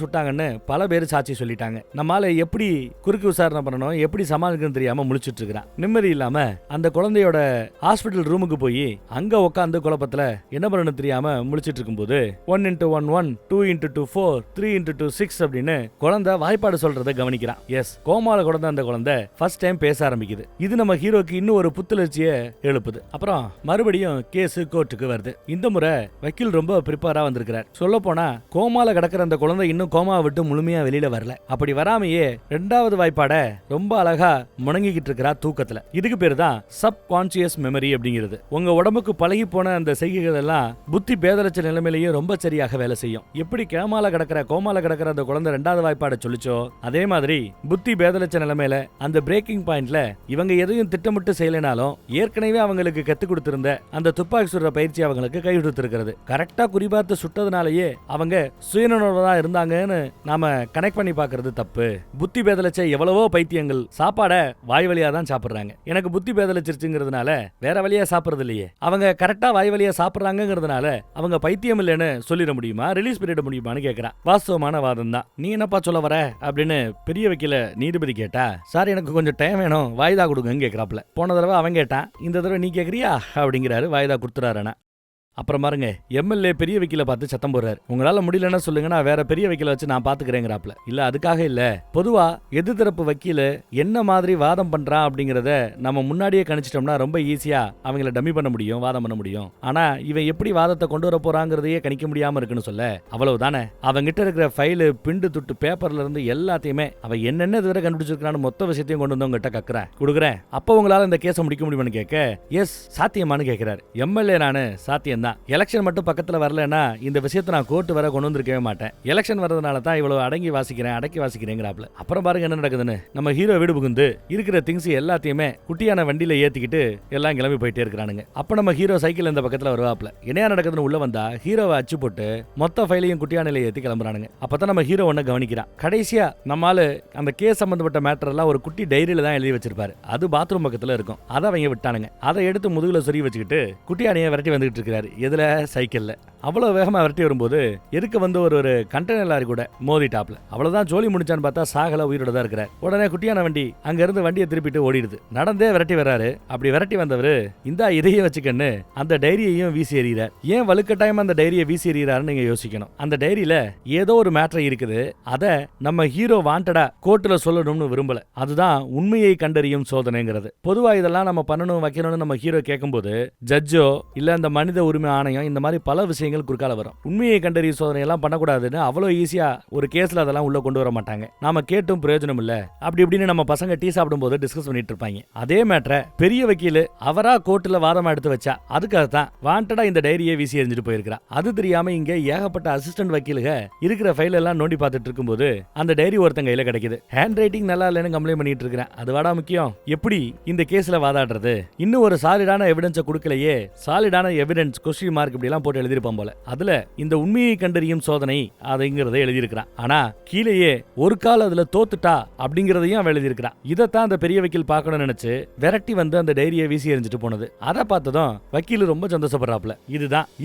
சுட்டாங்கன்னு பல பேர் சாட்சி சொல்லிட்டாங்க. நம்மால எப்படி குறுக்கு விசாரணை பண்ணணும், எப்படி சமாளிக்கணும் தெரியாம முழிச்சிட்டு இருக்கிறான். நிம்மதி இல்லாம அந்த குழந்தையோட ஹாஸ்பிட்டல் ரூமுக்கு போய் அங்க உட்காந்து குழப்பத்துல என்ன பண்ணணும் தெரியாம முழிச்சிட்டு இருக்கும்போது 1x1 2x2 4 3x2 6 அப்படின்னு குழந்தை வாய்ப்பாடு சொல்றதை கவனிக்கிறான். எஸ், கோமால குழந்தை அந்த குழந்தை ஃபர்ஸ்ட் டைம் பேச ஆரம்பிக்குது. இது நம்ம ஹீரோக்கு இன்னும் ஒரு புத்துணர்ச்சியை எழுப்புது. அப்புறம் மறுபடியும் கேஸ் கோர்ட்டுக்கு வருது. இந்த முறை வக்கீல் ரொம்ப ப்ரிப்பேரா வந்திருக்கிறார். சொல்ல போனா கோமால கிடக்கிற அந்த குழந்தை இன்னும் கோமாவை விட்டு முழுமையா வெளியில வரல. அப்படி வராமையே ரெண்டாவது வாய்ப்பாட ரொம்ப அழகா முணங்கிக்கிட்டு இருக்கிறா தூக்கத்துல. இதுக்கு பேரு தான் சப்கான்சியஸ் மெமரி அப்படிங்கிறது. உங்க உடம்புக்கு பழகி போன அந்த செய்கைகள் எல்லாம் புத்தி பேதலச்ச நிலைமையிலேயே ரொம்ப சரியாக வேலை செய்யும். எப்படி கோமால கிடக்கிற அந்த குழந்தை ரெண்டாவது வாய்ப்பாட சொல்லிச்சோ அதே மாதிரி புத்தி பேதலச்ச நிலைமையில அந்த பிரேக்கிங் பாயிண்ட்ல இவங்க எதையும் திட்டமிட்டு செய்யலனாலும் ஏற்கனவே அவங்களுக்கு கத்துக் கொடுத்திருந்த அந்த துப்பாக்கி சுடுற பயிற்சி அவங்களுக்கு கை கொடுத்திருக்கிறது. கரெக்டா குறிபார்த்து சுட்டதுனாலேயே அவங்க சுயநலமா இருந்தாங்கன்னு நாம கனெக்ட் பண்ணி பாக்குறது தப்பு. புத்தி பேதலச்ச எவ்வளவோ பைத்தியங்கள் சாப்பாட வாய் வழியா தான் சாப்பிடுறாங்க. எனக்கு புத்தி பேதலிச்சிருச்சுங்கிறதுனால வேற வழியா சாப்பிடுறது இல்லையே. அவங்க கரெக்டா வாய் வழியா சாப்பிடுறாங்கிறதுனால அவங்க பைத்தியம் இல்லைன்னு சொல்லிட முடியுமா, ரிலீஸ் பண்ணிட முடியுமான்னு கேட்கிறான். வாஸ்தவமான வாதம் தான். நீ என்னப்பா சொல்ல வர அப்படின்னு பெரிய வக்கீல நீதிபதி கேட்டா, சார் எனக்கு கொஞ்சம் டைம் வேணும், வாய்தா கொடுங்கன்னு கேட்கிறாப்ல. போன தடவை அவன் கேட்டான், இந்த தடவை நீ கேட்கறியா அப்படிங்கிறாரு. வாய்தா கொடுத்துறாருன்னா அப்புறம் பாருங்க எம்எல்ஏ பெரிய வக்கீல பார்த்து சத்தம் போடுறாரு. உங்களால முடியலன்னா சொல்லுங்க, நான் வேற பெரிய வக்கீல வச்சு நான் பாத்துக்கிறேங்கிறாப்ல. இல்ல அதுக்காக இல்ல, பொதுவா எதிர்த்தரப்பு வக்கீல என்ன மாதிரி வாதம் பண்றான் அப்படிங்கறத நம்ம முன்னாடியே கணிச்சிட்டோம்னா ரொம்ப ஈஸியா அவங்கள டம்மி பண்ண முடியும், வாதம் பண்ண முடியும். ஆனா இவன் எப்படி வாதத்தை கொண்டு வர போறாங்கிறதையே கணிக்க முடியாம இருக்குன்னு சொல்ல அவ்வளவுதானே. அவங்கிட்ட இருக்கிற ஃபைலு பிண்டு துட்டு பேப்பர்ல இருந்து எல்லாத்தையுமே அவன் என்னென்ன இதுவரை கண்டுபிடிச்சிருக்கான்னு மொத்த விஷயத்தையும் கொண்டு வந்து உங்ககிட்ட கக்குறேன் கொடுக்குறேன். அப்ப உங்களால இந்த கேஸை முடிக்க முடியுமான்னு கேட்க, எஸ் சாத்தியமானு கேட்கிறாரு. எம்எல்ஏ நானு சாத்தியம் தான். எலெக்ஷன் மட்டும் பக்கத்துல வரலன்னா இந்த விஷயத்தை நான் கோர்ட் வர கொண்டு வந்திருக்கவே மாட்டேன். எலெக்ஷன் வரதுனால தான் இவ்வளவு அடக்கி வாசிக்கிறேங்கிறாப்ல. அப்புறம் பாருங்க என்ன நடக்குதுன்னு. நம்ம ஹீரோ வீடு புகுந்து இருக்கிற திங்ஸ் எல்லாத்தையுமே குட்டியான வண்டியில ஏத்திக்கிட்டு எல்லாம் கிளம்பி போயிட்டே இருக்கிறானுங்க. அப்ப நம்ம ஹீரோ சைக்கிள் இந்த பக்கத்துல வருவாப்ல. என்ன நடக்குதுன்னு உள்ள வந்தா ஹீரோவை அச்சு போட்டு மொத்த ஃபைலையும் குட்டியானையில ஏத்தி கிளம்புறானுங்க. அப்பதான் நம்ம ஹீரோ ஒண்ணு கவனிக்கிறான். கடைசியா நம்மால அந்த கேஸ் சம்பந்தப்பட்ட மேட்டர் எல்லாம் ஒரு குட்டி டைரியில தான் எழுதி வச்சிருப்பாரு. அது பாத்ரூம் பக்கத்துல இருக்கும். அதை அவங்க விட்டானுங்க. அதை எடுத்து முதுகுல சொருகி வச்சுக்கிட்டு குட்டியானையை விரட்டி வந்துகிட்டு இருக்காரு. எதுல? சைக்கிள்ல. அவ்வளவு வேகமா விரட்டி வரும்போது எதுக்கு வந்து ஒரு கண்டெய்னர் லாரி கூட மோதிட்டாப்ல. அவ்வளவுதான் ஜோலி முடிச்சான்னு பார்த்தா சாகல, உயிரோட தான் இருக்கிறார். உடனே குட்டியான வண்டி அங்க இருந்து வண்டியை திருப்பிட்டு ஓடிடுது. நடந்தே விரட்டி வர்றாரு. அப்படி விரட்டி வந்தவரு இந்தா இதையே வச்சுக்கன்னு அந்த டைரியையும் வீசி எறிகிறார். ஏன் வலுக்கட்டாயமா அந்த டைரியை வீசி எறிகிறாருன்னு நீங்க யோசிக்கணும். அந்த டைரியில ஏதோ ஒரு மேட்டர் இருக்குது. அத நம்ம ஹீரோ வாண்டடா கோர்ட்ல சொல்லணும்னு விரும்பல. அதுதான் உண்மையை கண்டறியும் சோதனைங்கிறது. பொதுவா இதெல்லாம் நம்ம பண்ணணும் வைக்கணும்னு நம்ம ஹீரோ கேட்கும்போது ஜட்ஜோ இல்ல அந்த மனித உரிமை ஆணையம் இந்த மாதிரி பல விஷயங்கள் குறுக்கால வரும். உண்மையை கண்டறியும் சோதனை எல்லாம் பண்ணக்கூடாதுன்னு அவ்வளவு ஈஸியா ஒரு கேஸ்ல அதெல்லாம் உள்ள கொண்டு வர மாட்டாங்க. நாம கேட்டும் பிரயோஜனம் இல்ல அப்படி இப்படின்னு நம்ம பசங்க டீ சாப்பிடும் போது டிஸ்கஸ் பண்ணிட்டு இருப்பாங்க. அதே மேட்டரை பெரிய வக்கீல் அவரா கோர்ட்ல வாதமா எடுத்து வச்சா அதுக்காகத்தான் வாண்டடா இந்த டைரியை வீசி எறிஞ்சிட்டு போயிருக்கிறா. அது தெரியாம இங்க ஏகப்பட்ட அசிஸ்டன்ட் வக்கீலுக இருக்கிற ஃபைல் எல்லாம் நோண்டி பார்த்துட்டு இருக்கும்போது அந்த டைரி ஒருத்தங்க கையில கிடைக்குது. ஹேண்ட் ரைட்டிங் நல்லா இல்லைன்னு கம்ப்ளைண்ட் பண்ணிட்டு இருக்கிறேன். அது வாடா முக்கியம். எப்படி இந்த கேஸ்ல வாதாடுறது? இன்னும் ஒரு சாலிடான எவிடன்ஸை கொடுக்கலையே. சாலிடான எவிடன்ஸ் கொஸ்டின் மார்க் இப்படி எல்லாம் போட்டு எழுதிருப்பான் போல. அதுல இந்த உண்மையை கண்டறியும் சோதனை அதுங்கிறத எழுதியிருக்கிறான். ஆனா கீழேயே ஒரு கால் அதுல தோத்துட்டா அப்படிங்கறதையும் அவன் எழுதியிருக்கிறான். இதைத்தான் அந்த பெரிய வக்கீல் பார்க்கணும்னு நினைச்சு விரட்டி வந்து அந்த டைரியை வீசி எறிஞ்சிட்டு போனது. அதை பார்த்ததும் வக்கீல் ரொம்ப சந்தோஷப்படுறாப்ல.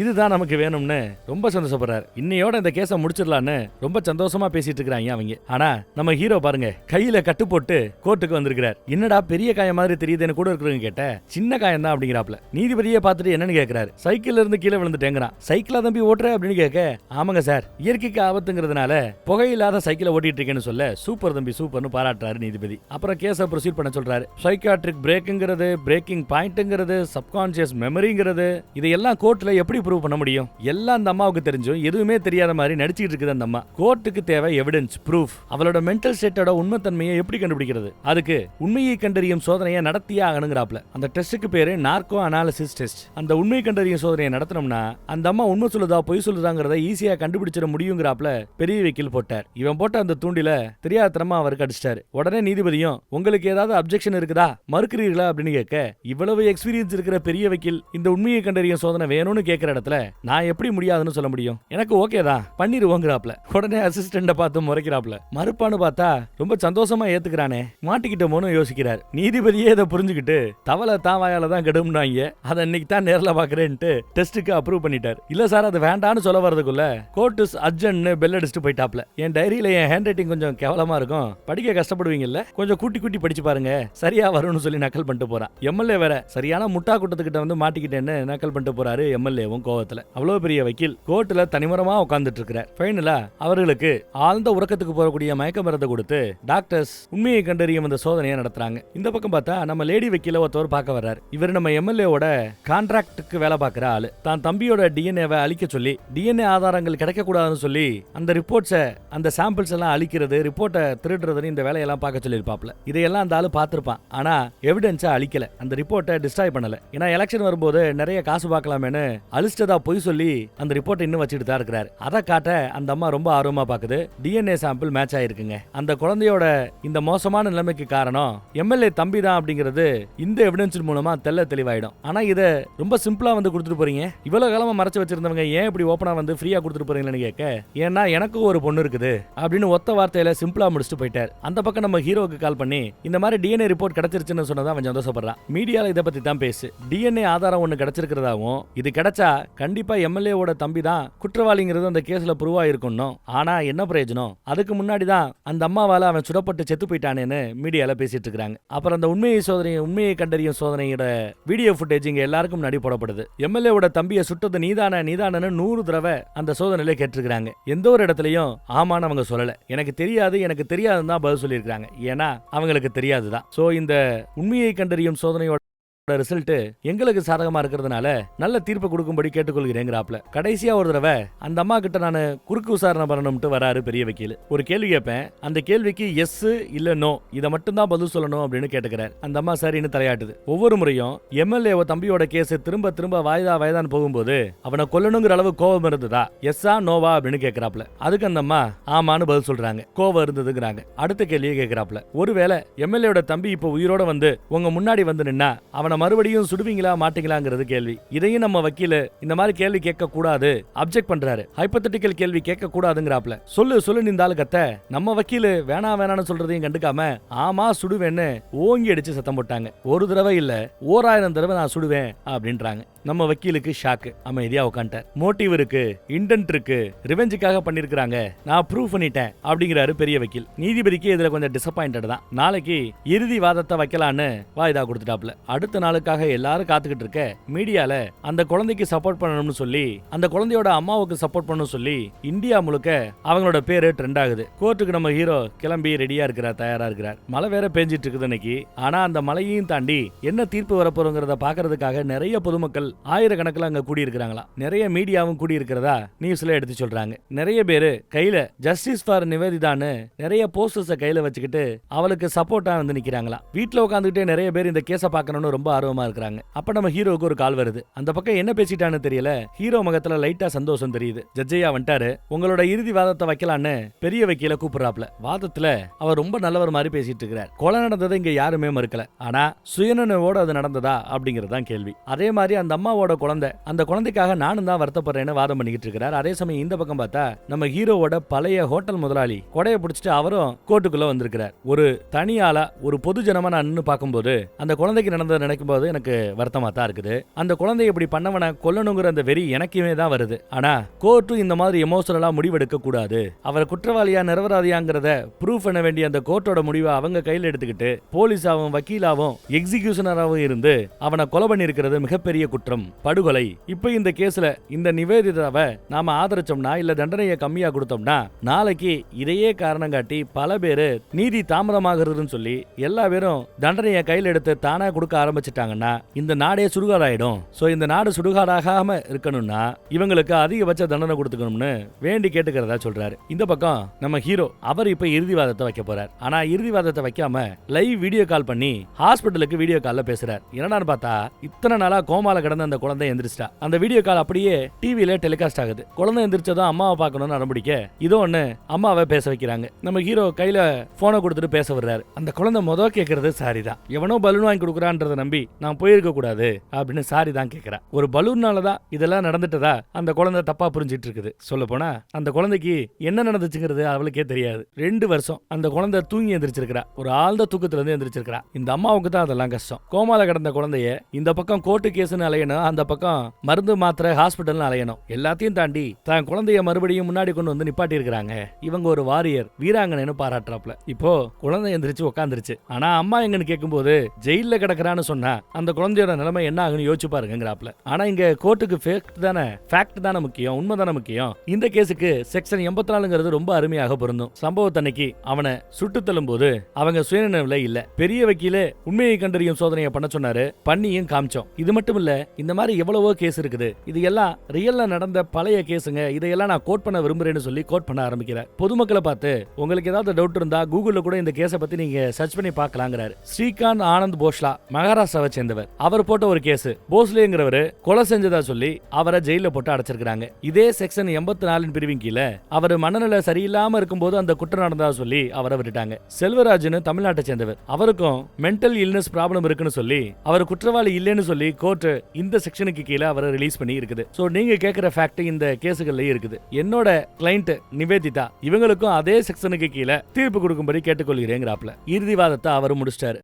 இதுதான் நமக்கு வேணும்னு ரொம்ப சந்தோஷப்படுறாரு. இன்னையோட இந்த கேஸை முடிச்சிடலான்னு ரொம்ப சந்தோஷமா பேசிட்டு இருக்காங்க அவங்க. ஆனா நம்ம ஹீரோ பாருங்க கையில கட்டு போட்டு கோர்ட்டுக்கு வந்திருக்கிறார். என்னடா பெரிய காயம் மாதிரி தெரியுதுன்னு கூட இருக்கிறவங்க கேட்ட சின்ன காயம் தான் அப்படிங்கிறாப்ல. நீதிபதியை பார்த்துட்டு என்னன்னு கேட்கிறாரு. சைக்கிள் சைக்கிள்ல இருந்து கீழே விழுந்துட்டேங்கிறான். சைக்கிளா தம்பி ஓட்டுற அப்படின்னு கேட்க, ஆமாங்க சார், இயற்கைக்கு ஆபத்துங்கிறதுனால புகையில்லாத சைக்கிளை ஓட்டிட்டு இருக்கேன்னு சொல்ல, சூப்பர் தம்பி சூப்பர்னு பாராட்டுறாரு நீதிபதி. அப்புறம் கேஸை ப்ரொசீட் பண்ண சொல்றாரு. சைக்காட்ரிக் பிரேக்குங்கிறது, பிரேக்கிங் பாயிண்ட்ங்கிறது, சப்கான்சியஸ் மெமரிங்கிறது, இதையெல்லாம் கோர்ட்ல எப்படி ப்ரூவ் பண்ண முடியும்? எல்லாம் அந்த அம்மாவுக்கு தெரிஞ்சும் எதுவுமே தெரியாத மாதிரி நடிச்சிட்டு இருக்குது அந்த அம்மா. கோர்ட்டுக்கு தேவை எவிடன்ஸ், ப்ரூஃப். அவளோட மென்டல் ஸ்டேட்டோட உண்மைத்தன்மையை எப்படி கண்டுபிடிக்கிறது? அதுக்கு உண்மையை கண்டறியும் சோதனையை நடத்தியே ஆகணுங்கிறாப்ல. அந்த டெஸ்ட்டுக்கு பேரு நார்கோ அனாலிசிஸ் டெஸ்ட். அந்த உண்மை கண்டறியும் சோதனையை நடத்தணும்னா அந்த அம்மா உண்மை சொல்லுதா பொய் சொல்லுதாங்கிறத ஈஸியா கண்டுபிடிச்சிட முடியுங்கிறாப்ல பெரிய வக்கீல் போட்டார். இவன் போட்ட அந்த தூண்டில தெரியாதனமா அவருக்கு அடிச்சிட்டாரு. உடனே நீதிபதியும், உங்களுக்கு ஏதாவது அப்ஜெக்ஷன் இருக்குதா, மறுக்கிறீர்களா அப்படின்னு கேட்க, இவ்வளவு எக்ஸ்பீரியன்ஸ் இருக்கிற பெரிய வக்கீல் இந்த உண்மையை கண்டறியும் சோதனை வேணும்னு கேட்கிற இடத்துல நான் எப்படி முடியாதுன்னு சொல்ல முடியும்? எனக்கு ஓகே தான், பண்ணிருவோங்கிறாப்ல. உடனே அசிஸ்டண்ட பார்த்து முறைக்கிறாப்ல. மறுப்பான்னு பார்த்தா ரொம்ப சந்தோஷமா ஏத்துக்கிறானே, மாட்டிக்கிட்டோமோன்னு யோசிக்கிறார். நீதிபதியே இதை புரிஞ்சுக்கிட்டு தவளை தாவாயால தான் கெடும்னாங்க, அதை இன்னைக்கு தான் நேர்ல பாக்குறேன்ட்டு டெஸ்ட்டுக்கு அப்ரூவ் பண்ணிட்டார். இல்ல சார் அது வேண்டான்னு சொல்ல வரதுக்குள்ள கோர்ட் அர்ஜென்ட்னு பெல் அடிச்சுட்டு போயிட்டாப்ல. என் டைரியில என் ஹேண்ட் ரைட்டிங் கொஞ்சம் கேவலமா இருக்கும், படிக்க கஷ்டப்படுவீங்கல்ல, கொஞ்சம் கூட்டி கூட்டி படிச்சு பாருங்க, சரியா வரும்னு சொல்லி நக்கல் பண்ணிட்டு போறான். எம்எல்ஏ வேற சரியான முட்டா கூட்டத்துக்கிட்ட வந்து மாட்டிக்கிட்டேன்னு நக்கல் பண்ணிட்டு போறாரு. எம்எல்ஏவும் கோவத்துல. அவ்வளவு பெரிய வக்கீல் கோர்ட்ல தனிமரமா உட்கார்ந்துட்டு இருக்கிறார். ஃபைனலா அவர்களுக்கு ஆழ்ந்த உறக்கத்துக்கு போகக்கூடிய மயக்க மருந்தை கொடுத்து டாக்டர்ஸ் உண்மையை கண்டறியும் அந்த சோதனையை நடத்துறாங்க. இந்த பக்கம் பார்த்தா நம்ம லேடி வக்கீல ஒருத்தவர் பார்க்க வர்றாரு. இவர் நம்ம எம்எல்ஏவோட கான்ட்ராக்டுக்கு வேலை பார்க்கிற ஆளு. தான் தம்பியோட டிஎன்ஏவை அழிக்க சொல்லி, டிஎன்ஏ ஆதாரங்கள் கிடைக்க கூடாதுன்னு சொல்லி அந்த ரிப்போர்ட்ஸை, அந்த சாம்பிள்ஸ் எல்லாம் அழிக்கிறது, ரிப்போர்ட்டை திருடுறதுன்னு இந்த வேலையெல்லாம் பார்க்க சொல்லியிருப்பாப்ல. இதையெல்லாம் அந்த ஆளு பார்த்திருப்பான். ஆனா எவிடன்ஸை அழிக்கல, அந்த ரிப்போர்ட்டை டிஸ்ட்ராய் பண்ணல. ஏன்னா எலெக்ஷன் வரும்போது நிறைய காசு பார்க்கலாமேன்னு அழிச்சிட்டதா பொய் சொல்லி அந்த ரிப்போர்ட்டை இன்னும் வச்சுட்டு தான் இருக்கிறார். அதை காட்ட அந்த அம்மா ரொம்ப ஆர்வமா பாக்குது. டிஎன்ஏ சாம்பிள் மேட்ச் ஆயிருக்குங்க. அந்த குழந்தையோட இந்த மோசமான நிலைமைக்கு காரணம் எம்எல்ஏ தம்பி தான் அப்படிங்கிறது இந்த எவிடன்ஸ் மூலமா தெல்ல தெளிவாயிடும். ஆனா இத ரொம்ப சிம்பிளா வந்து கொடுத்துட்டு போறீங்க, இவ்வளவு காலமா மறைச்சு வச்சிருந்தவங்க ஏன் இப்படி ஓப்பனா வந்து ஃப்ரீயா கொடுத்துட்டு போறீங்கன்னு கேட்க, ஏன்னா எனக்கும் ஒரு பொண்ணு இருக்குது அப்படின்னு ஒத்த வார்த்தையில சிம்பிளா முடிச்சுட்டு போயிட்டார். அந்த பக்கம் நம்ம ஹீரோக்கு கால் பண்ணி இந்த மாதிரி டிஎன்ஏ ரிப்போர்ட் கிடைச்சிருச்சுன்னு சொன்னதா அவன் சந்தோஷப்படுறான். மீடியால இதை பத்தி தான் பேசு, டிஎன்ஏ ஆதாரம் ஒண்ணு கிடைச்சிருக்கிறதாவும், இது கிடைச்சா கண்டிப்பா எம்எல்ஏவோட தம்பி தான் குற்றவாளிங்கிறது அந்த கேஸ்ல ப்ரூவ் ஆயிருக்கணும். ஆனா என்ன பிரயோஜனம், அதுக்கு முன்னாடி தான் அந்த அம்மாவால அவன் சுடப்பட்டு செத்து போயிட்டானேன்னு மீடியால பேசிட்டு இருக்காங்க. அப்புறம் அந்த உண்மையை கண்டறியும் சோதனையோட வீடியோ ஃபுட்டேஜ் இங்க எல்லாருக்கும் முன்னாடி போடப்படுது. எம்எல்ஏவோட தம்பியை சுட்டது நீதானன்னு 100 தடவை அந்த சோதனையில கேட்டிருக்காங்க. எந்த ஒரு இடத்துலயும் ஆமான்னு அவங்க சொல்லல, எனக்கு தெரியாதுன்னு தான் பதில் சொல்லியிருக்காங்க. ஏன்னா அவங்களுக்கு தெரியாதுதான். சோ இந்த உண்மையை கண்டறியும் சோதனையோட ரிசல்ட் எங்களுக்கு சாதகமா இருக்கிறதுனால நல்ல தீர்ப்பு கொடுக்கும்படி கேட்டுக்கொள்கிறேங்கிறாப்ல. கடைசியா ஒரு தடவை அந்த அம்மா கிட்ட நான் குறுக்கு விசாரணை பண்ணணும்ட்டு வராரு பெரிய வக்கீல். ஒரு கேள்வி கேட்பேன், அந்த கேள்விக்கு எஸ் இல்ல நோ இதை மட்டும் தான் பதில் சொல்லணும் அப்படின்னு கேட்டுக்கிறார். அந்த அம்மா சரின்னு தலையாட்டுது. ஒவ்வொரு முறையும் எம்எல்ஏ தம்பியோட கேஸ் திரும்ப வாய்தான் போகும்போது அவனை கொல்லணுங்கிற அளவு கோபம் இருந்ததா, எஸ்ஸா நோவா அப்படின்னு கேட்கிறாப்ல. அதுக்கு அந்த அம்மா ஆமான்னு பதில் சொல்றாங்க, கோபம் இருந்ததுங்கிறாங்க. அடுத்த கேள்வியை கேட்கிறாப்ல, ஒருவேளை எம்எல்ஏவோட தம்பி இப்ப உயிரோட வந்து உங்க முன்னாடி வந்து நின்னா அவனை மறுபடியும் சுடுவீங்களா மாட்டீங்களாங்கிறது கேள்வி. இதையும் நம்ம வக்கீல் இந்த மாதிரி கேள்வி கேட்க கூடாது, அப்ஜெக்ட் பண்றாரு. ஹைபோதெட்டிக்கல் கேள்வி கேட்க கூடாதுங்கிறாப்ல. சொல்லு நின்றாலும் கத்த நம்ம வக்கீல் வேணான்னு சொல்றதையும் கண்டுக்காம ஆமா சுடுவேன்னு ஓங்கி அடிச்சு சத்தம் போட்டாங்க. ஒரு தடவை இல்ல 1000 தடவை நான் சுடுவேன் அப்படின்றாங்க. நம்ம வக்கீலுக்கு ஷாக்கு, அமைதியா உட்காந்துட்டார். மோட்டிவ் இருக்கு, இன்டென்ட் இருக்கு, ரிவெஞ்சுக்காக பண்ணிருக்காங்க, நான் ப்ரூவ் பண்ணிட்டேன் அப்படிங்கிறாரு பெரிய வக்கீல். நீதிபதிக்கு இதுல கொஞ்சம் டிசப்பாயிண்டட் தான். நாளைக்கு இறுதி வாதத்தை வைக்கலான்னு வாய்தா கொடுத்துட்டாப்ல. அடுத்த நாளுக்காக எல்லாரும் காத்துக்கிட்டு இருக்க மீடியால அந்த குழந்தைக்கு சப்போர்ட் பண்ணணும்னு சொல்லி, அந்த குழந்தையோட அம்மாவுக்கு சப்போர்ட் பண்ணணும்னு சொல்லி இந்தியா முழுக்க அவங்களோட பேரு ட்ரெண்ட் ஆகுது. கோர்ட்டுக்கு நம்ம ஹீரோ கிளம்பி ரெடியா இருக்கிறார், தயாரா இருக்கிறார். மழை வேற பேஞ்சிட்டு இருக்குது இன்னைக்கு. ஆனா அந்த மழையையும் தாண்டி என்ன தீர்ப்பு வரப்போறோங்கிறத பாக்குறதுக்காக நிறைய பொதுமக்கள் ஆயிரக்கணக்கில் அங்க கூடி இருக்கிறாங்களா. நிறைய மீடியாவும் கூடி இருக்கிறதா நியூஸ்ல எடுத்து சொல்றாங்க. நிறைய பேரு கையில ஜஸ்டிஸ் ஃபார் நிவேதிதான்னு நிறைய போஸ்டர்ஸை கையில வச்சுக்கிட்டு அவளுக்கு சப்போர்ட்டா வந்து நிக்கிறாங்களா. வீட்டுல உட்காந்துக்கிட்டே நிறைய பேர் இந்த கேஸை பார்க்கணும்னு ரொம்ப ஆர்வமா இருக்கிறாங்க. அப்ப நம்ம ஹீரோவுக்கு ஒரு கால் வருது. அந்த பக்கம் என்ன பேசிட்டான்னு தெரியல, ஹீரோ முகத்துல லைட்டா சந்தோஷம் தெரியுது. ஜட்ஜையா வந்துட்டாரு, உங்களோட இறுதி வாதத்தை வைக்கலான்னு பெரிய வக்கீல கூப்பிடுறாப்ல. வாதத்துல அவர் ரொம்ப நல்லவர் மாதிரி பேசிட்டு இருக்கிறார். கொலை நடந்ததை இங்க யாருமே மறுக்கல, ஆனா சுயநினைவோட அது நடந்ததா அப்படிங்கறதுதான் கேள்வி. அதே மாதிரி அந்த அம்மாவோட குழந்தை, அந்த குழந்தைக்காக நானும் தான் வருத்தப்படுறேன்னு வாதம் பண்ணிக்கிட்டு இருக்கிறார். அதே சமயம் இந்த பக்கம் பார்த்தா நம்ம ஹீரோவோட பழைய ஹோட்டல் முதலாளி கொடையை பிடிச்சிட்டு அவரும் கோர்ட்டுக்குள்ள வந்திருக்கிறார். ஒரு தனியாளா ஒரு பொது ஜனமா நான் பார்க்கும்போது அந்த குழந்தைக்கு நடந்த பார்க்கும்போது எனக்கு வருத்தமா தான் இருக்குது. அந்த குழந்தைய இப்படி பண்ணவன கொல்லணுங்கிற அந்த வெறி எனக்குமே தான் வருது. ஆனா கோர்ட்டும் இந்த மாதிரி எமோஷனலா முடிவெடுக்க கூடாது. அவர் குற்றவாளியா நிரபராதியாங்கிறத ப்ரூஃப் பண்ண வேண்டிய அந்த கோர்ட்டோட முடிவை அவங்க கையில் எடுத்துக்கிட்டு போலீஸாவும் வக்கீலாவும் எக்ஸிகியூஷனராகவும் இருந்து அவனை கொலை பண்ணி இருக்கிறது மிகப்பெரிய குற்றம், படுகொலை. இப்ப இந்த கேஸ்ல இந்த நிவேதிதாவை நாம ஆதரிச்சோம்னா இல்ல தண்டனையை கம்மியா கொடுத்தோம்னா நாளைக்கு இதையே காரணம் காட்டி பல பேரு நீதி தாமதமாகிறதுன்னு சொல்லி எல்லா பேரும் தண்டனையை கையில் எடுத்து தானா கொடுக்க ஆரம்பிச்சிட்டாங்கன்னா இந்த நாடே சுடுகாடாயிடும். சோ இந்த நாடு சுடுகாடாகாம இருக்கணும்னா இவங்களுக்கு அதிகபட்ச தண்டனை கொடுத்துக்கணும்னு வேண்டி கேட்டுக்கிறதா சொல்றாரு. இந்த பக்கம் நம்ம ஹீரோ அவர் இப்ப இறுதிவாதத்தை வைக்க போறார். ஆனா இறுதிவாதத்தை வைக்காம லைவ் வீடியோ கால் பண்ணி ஹாஸ்பிட்டலுக்கு வீடியோ கால்ல பேசுறார். என்னடான்னு பார்த்தா இத்தனை நாளா கோமால கிடந்த அந்த குழந்தை எந்திரிச்சிட்டா. அந்த வீடியோ கால் அப்படியே டிவில டெலிகாஸ்ட் ஆகுது. குழந்தை எந்திரிச்சதும் அம்மாவை பார்க்கணும்னு அனுப்பிடிக்க இதோ ஒண்ணு அம்மாவை பேச வைக்கிறாங்க. நம்ம ஹீரோ கையில போனை கொடுத்துட்டு பேச வர்றாரு. அந்த குழந்தை முதல் கேட்கறது சாரி தான். எவனோ பலூன் வாங்கி கொடுக்குறான்றத நம்பி நான் போயிருக்க கூடாது அப்படின்னு சாரி தான் கேட்கிறா. ஒரு பலூன்னாலதான் இதெல்லாம் நடந்துட்டதா அந்த குழந்தை தப்பா புரிஞ்சிட்டு இருக்குது. சொல்ல போனா அந்த குழந்தைக்கு என்ன நடந்துச்சுங்கிறது அவளுக்கே தெரியாது. 2 வருஷம் அந்த குழந்தை தூங்கி எந்திரிச்சிருக்கா. ஒரு ஆழ்ந்த தூக்கத்துல இருந்து எந்திரிச்சிருக்கா. இந்த அம்மாவுக்கு தான் அதெல்லாம் கஷ்டம். கோமால கிடந்த குழந்தைய இந்த பக்கம் கோர்ட்டு கேஸ்னு அலையணும், அந்த பக்கம் மருந்து மாத்திரை ஹாஸ்பிட்டல் அலையணும். எல்லாத்தையும் தாண்டி தான் குழந்தைய மறுபடியும் முன்னாடி கொண்டு வந்து நிப்பாட்டி இருக்காங்க. இவங்க ஒரு வாரியர், வீராங்கனைன்னு பாராட்டுறாப்ல. இப்போ குழந்தை எந்திரிச்சு உட்காந்துருச்சு. ஆனா அம்மா எங்கன்னு கேட்கும்போது ஜெயில கிடக்குறான்னு சொன்னா அந்த குழந்தையோட நிலைமை என்ன ஆகுன்னு யோசிச்சு பாருங்கிறாப்ல. ஆனா இங்க கோர்ட்டுக்கு ஃபேக்ட் தானே முக்கியம், உண்மை தானே முக்கியம். இந்த கேஸுக்கு செக்ஷன் 84ங்கிறது ரொம்ப அருமையாக பொருந்தும். சம்பவத்தன்னைக்கு அவனை சுட்டு தள்ளும் போது அவங்க சுயநினைவுல இல்ல. பெரிய வக்கீல உண்மையை கண்டறியும் சோதனையை பண்ண சொன்னாரு, பண்ணியும் காமிச்சோம். இது மட்டும் இல்ல, இந்த மாதிரி எவ்வளவோ கேஸ் இருக்குது. இது எல்லாம் ரியல்ல நடந்த பழைய கேஸுங்க. இதையெல்லாம் நான் கோட் பண்ண விரும்புறேன்னு சொல்லி கோட் பண்ண ஆரம்பிக்கிறார். பொதுமக்களை பார்த்து உங்களுக்கு ஏதாவது டவுட் இருந்தா கூகுள்ல கூட இந்த கேஸை பத்தி நீங்க சர்ச் பண்ணி பார்க்கலாங்கிறாரு. ஸ்ரீகாந்த் ஆனந்த் போஸ்லா மகாராஷ்டிராவை சேர்ந்தவர். அவர் போட்ட ஒரு கேஸ், போஸ்லேங்கிறவர் கொலை செஞ்சதா சொல்லி அவரை ஜெயில போட்டு அடைச்சிருக்காங்க. இதே செக்ஷன் 84 பிரிவின் கீழே அவர் மனநிலை சரியில்லாம இருக்கும்போது அந்த குற்றம் நடந்ததா சொல்லி அவரை விட்டுட்டாங்க. செல்வராஜ்னு தமிழ்நாட்டை சேர்ந்தவர். அவருக்கும் மென்டல் இல்னஸ் ப்ராப்ளம் இருக்குன்னு சொல்லி அவர் குற்றவாளி இல்லைன்னு சொல்லி கோர்ட் இந்த செக்ஷனுக்கு கீழே அவரை ரிலீஸ் பண்ணி இருக்குது. சோ நீங்க கேட்கிற ஃபேக்ட் இந்த கேஸுகள்ல இருக்குது. என்னோட கிளைண்ட் நிவேதிதா இவங்களுக்கும் அதே செக்ஷனுக்கு கீழே தீர்ப்பு கொடுக்கும்படி கேட்டுக்கொள்கிறேங்கிறாப்ல. இறுதிவாதத்தை அவர் முடிச்சிட்டாரு.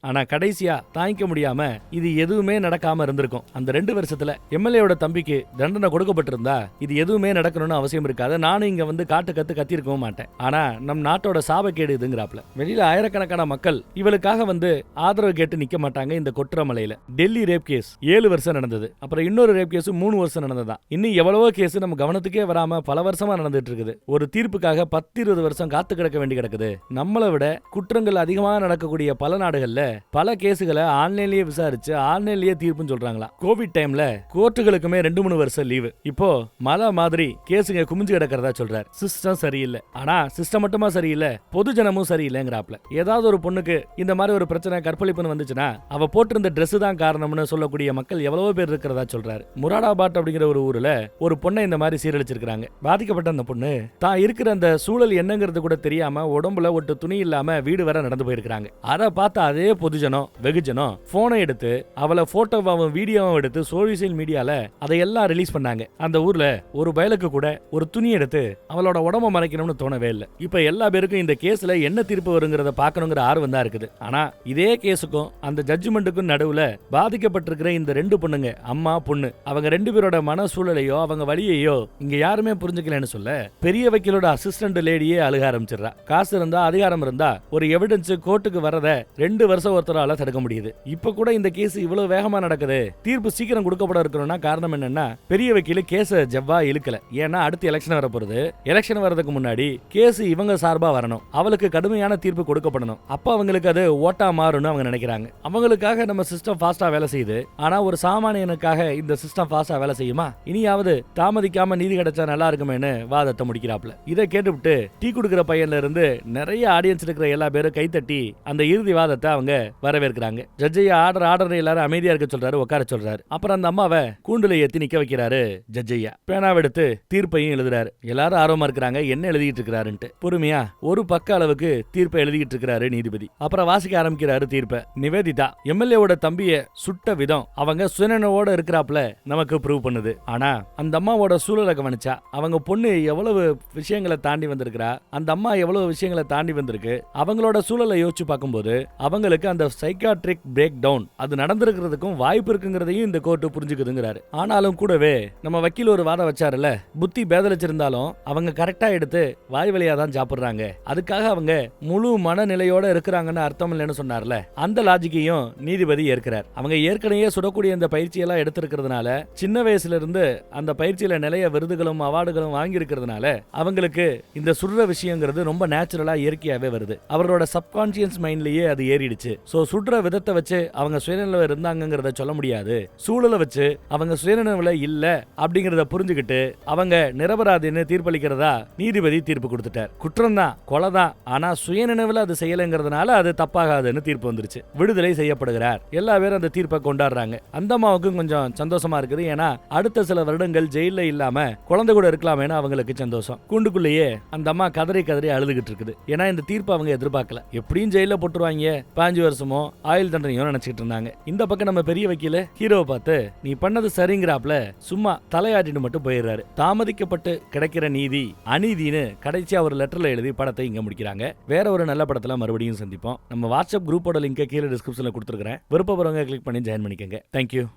ஆனா கடைசியா தாங்கிக்க முடியாம இது எதுவுமே நடக்காம இருந்திருக்கும். அந்த 2 வருஷத்துல எம்எல்ஏவோட தம்பிக்கு தண்டனை கொடுக்கப்பட்டிருந்தா இது எதுவுமே நடக்கணும்னு அவசியம் இருக்காது. நானும் இங்க வந்து கத்தி இருக்கவும் மாட்டேன். ஆனா நம் நாட்டோட சாபக்கேடு இதுங்கிறாப்ல. வெளியில ஆயிரக்கணக்கான மக்கள் இவளுக்காக வந்து ஆதரவு கேட்டு நிக்க மாட்டாங்க. இந்த கொற்றமலையில டெல்லி ரேப் கேஸ் 7 வருஷம் நடந்தது. அப்புறம் இன்னொரு ரேப் கேஸ் 3 வருஷம் நடந்ததா. இன்னும் எவ்வளவோ கேஸ் நம்ம கவனத்துக்கே வராம பல வருஷமா நடந்துட்டு இருக்குது. ஒரு தீர்ப்புக்காக 10-20 வருஷம் காத்து கிடக்க வேண்டி கிடக்குது. நம்மளை விட குற்றங்கள் அதிகமாக நடக்கக்கூடிய பல நாடுகள்ல பல கேசுகளை ஆன்லைன்லயே விசாரிச்சு ஆன்லைன்லயே தீர்ப்புன்னு சொல்றாங்களா. கோவிட் டைம்ல கோர்ட்டுகளுக்குமே 2-3 வருஷம் லீவு. இப்போ மலை மாதிரி கேசுங்க குமிஞ்சு கிடக்கிறதா சொல்றாரு. சிஸ்டம் சரியில்லை. ஆனா சிஸ்டம் மட்டுமா சரியில்லை, பொதுஜனமும் சரியில்லைங்கிறாப்ல. ஏதாவது ஒரு பொண்ணுக்கு இந்த மாதிரி ஒரு பிரச்சனை கற்பழிப்புன்னு வந்துச்சுன்னா அவ போட்டிருந்த ட்ரெஸ் தான் காரணம்னு சொல்லக்கூடிய மக்கள் எவ்வளவோ பேர் இருக்கிறதா சொல்றாரு. முராடாபாத் அப்படிங்கிற ஒரு ஊர்ல ஒரு பொண்ணை இந்த மாதிரி சீரழிச்சிருக்காங்க. பாதிக்கப்பட்ட அந்த பொண்ணு தான் இருக்கிற அந்த சூழல் என்னங்கிறது கூட தெரியாம உடம்புல ஒட்டு துணி இல்லாம வீடு வர நடந்து போயிருக்காங்க. அதை பார்த்து அதே பொதுஜனம் வெகுஜனம் போனை எடுத்து அவளை போட்டோவாவும் வீடியோவும் எடுத்து சோசியல் மீடியால அதையெல்லாம் ரிலீஸ் பண்ணாங்க. அந்த ஊர்ல ஒரு பயலுக்கு கூட ஒரு துணி எடுத்து அவளோட உடம்ப மறைக்கணும்னு தோணவே இல்லை. இப்ப எல்லா பேருக்கும் இந்த கேஸ்ல என்ன தீர்ப்பு வருங்கிறத பார்க்கணுங்கிற ஆர்வம் தான் இருக்குது. ஆனா இதே கேஸுக்கும் அந்த ஜட்ஜ்மெண்ட்டுக்கும் நடுவுல பாதிக்கப்பட்டிருக்கிற இந்த 2 பொண்ணுங்க, அம்மா பொண்ணு, அவங்க 2 பேரோட மன சூழலையோ அவங்க வழியையோ இங்க யாருமே புரிஞ்சுக்கலன்னு சொல்ல பெரிய வக்கீலோட அசிஸ்டன்ட் லேடியே அழுக ஆரம்பிச்சிடறா. காசு இருந்தா அதிகாரம் இருந்தா ஒரு எவிடன்ஸ் கோர்ட்டுக்கு வரத 2 வருஷம் ஒருத்தரால தடுக்க முடியுது. இப்ப கூட இந்த கேஸ் இவ்வளவு வேகமா நடக்குது, தீர்ப்பு சீக்கிரம் கொடுக்கப்பட இருக்கணும்னா காரணம் என்னன்னா பெரிய வக்கீல் கேஸ ஜவ்வா இழுக்கல. ஏன்னா அடுத்து எலெக்ஷன் வர போறது. எலெக்ஷன் வரதுக்கு முன்னாடி கேஸ் இவங்க சார்பா வரணும், அவளுக்கு கடுமையான தீர்ப்பு கொடுக்கப்படணும். அப்ப அவங்களுக்கு அது ஓட்டா மாறும்னு அவங்க நினைக்கிறாங்க. அவங்களுக்காக நம்ம சிஸ்டம் ஃபாஸ்டா வேலை செய்யுது. ஆனா ஒரு சாமானியனுக்காக இந்த சிஸ்டம் ஃபாஸ்டா வேலை செய்யுமா? இனியாவது தாமதிக்காம நீதி கிடைச்சா நல்லா இருக்குமேனு வாதத்தை முடிக்கிறாப்ல. இதை கேட்டுவிட்டு டீ குடுக்கிற பையன்ல இருந்து நிறைய ஆடியன்ஸ் இருக்கிற எல்லா பேரும் கைத்தட்டி அந்த இறுதி வாதத்தை அவங்க வரவேற்கிறாங்க. ஜட்ஜையா ஆர்டர் எல்லாரும் அமைதியா இருக்க சொல்றாரு, உட்கார சொல்றாரு. அப்புறம் அந்த அம்மாவை கூண்டுல ஏத்தி நிக்க வைக்கிறாரு ஜட்ஜையா. பேனாவை எடுத்து தீர்ப்பையும் எழுதுறாரு. எல்லாரும் ஆர்வமா இருக்கிறாங்க என்ன எழுதிட்டு இருக்கிறாருன்ட்டு. பொறுமையா ஒரு பக்க அளவுக்கு தீர்ப்பை எழுதிட்டு இருக்கிறாரு நீதிபதி. அப்புறம் வாசிக்க ஆரம்பிக்கிறாரு தீர்ப்பை. நிவேதிதா எம்எல்ஏவோட தம்பிய சுட்ட விதம் அவங்க சுயநனவோட இருக்கிறாப்ல நமக்கு ப்ரூவ் பண்ணுது. ஆனா அந்த அம்மாவோட சூழலை கவனிச்சா அவங்க பொண்ணு எவ்வளவு விஷயங்களை தாண்டி வந்திருக்கிறா, அந்த அம்மா எவ்வளவு விஷயங்களை தாண்டி வந்திருக்கு, அவங்களோட சூழலை யோசிச்சு பார்க்கும்போது அவங்களுக்கு அவங்களுக்கு அந்த சைக்காட்ரிக் பிரேக் டவுன் அது நடந்திருக்கிறதுக்கும் வாய்ப்பு இருக்குங்கிறதையும் இந்த கோர்ட்டு புரிஞ்சுக்குதுங்கிறாரு. ஆனாலும் கூடவே நம்ம வக்கீல் ஒரு வாதம் வச்சாருல, புத்தி பேதலிச்சிருந்தாலும் அவங்க கரெக்டா எடுத்து வாய் வழியா தான் சாப்பிடுறாங்க, அதுக்காக அவங்க முழு மனநிலையோட இருக்கிறாங்கன்னு அர்த்தம் இல்லைன்னு சொன்னார்ல, அந்த லாஜிக்கையும் நீதிபதி ஏற்கிறார். அவங்க ஏற்கனவே சுடக்கூடிய இந்த பயிற்சியெல்லாம் எடுத்திருக்கிறதுனால, சின்ன வயசுல இருந்து அந்த பயிற்சியில நிறைய விருதுகளும் அவார்டுகளும் வாங்கி இருக்கிறதுனால அவங்களுக்கு இந்த சுடுற விஷயங்கிறது ரொம்ப நேச்சுரலா இயற்கையாவே வருது. அவரோட சப்கான்சியஸ் மைண்ட்லயே அது ஏறிடுச்சு. சோ சுடுற விதத்தை வச்சு அவங்க சுயநலவில் இருந்தாங்கிறத சொல்ல முடியாது, சூழலை வச்சு அவங்க சுயநலவில் இல்ல அப்படிங்கறத புரிஞ்சுக்கிட்டு அவங்க நிரபராதின்னு தீர்ப்பளிக்கிறதா நீதிபதி தீர்ப்பு கொடுத்துட்டார். குற்றம் தான், கொலை தான், ஆனா சுயநினைவில் அது செய்யலைங்கிறதுனால அது தப்பாகாதுன்னு தீர்ப்பு வந்துருச்சு. விடுதலை செய்யப்படுகிறார். எல்லா பேரும் அந்த தீர்ப்பை கொண்டாடுறாங்க. அந்த அம்மாவுக்கும் கொஞ்சம் சந்தோஷமா இருக்குது. ஏன்னா அடுத்த சில வருடங்கள் ஜெயில இல்லாம குழந்தை கூட இருக்கலாமேன்னு அவங்களுக்கு சந்தோஷம். கூண்டுக்குள்ளேயே அந்த அம்மா கதறி கதறி அழுதுகிட்டு இருக்குது. ஏன்னா இந்த தீர்ப்பு அவங்க எதிர்பார்க்கல. எப்படியும் ஜெயில போட்டுருவாங்க, 5 வருஷமோ ஆயுள் தண்டனையோ நினைச்சிட்டு இருந்தாங்க. இந்த பக்கம் நம்ம பெரிய வக்கீல ஹீரோவை பார்த்து நீ பண்ணது சரிங்கிறாப்ல சும்மா தலையாட்டிட்டு மட்டும் போயிடுறாரு. தாமதிக்கப்பட்டு கிடைக்கிற நீதி அநீதின்னு கடைசியா ஒரு லெட்டர்ல எழுதி படத்தை இங்க முடிக்கிறாங்க. வேற ஒரு நல்ல படத்துல மறுபடியும் சந்திப்போம். நம்ம வாட்ஸ்அப் குரூப்போட லிங்கை கீழே டிஸ்கிரிப்ஷன்ல கொடுத்துருக்கேன். விருப்பப்படுறவங்க கிளிக் பண்ணி ஜாயின் பண்ணிக்கங்க. தேங்க்யூ.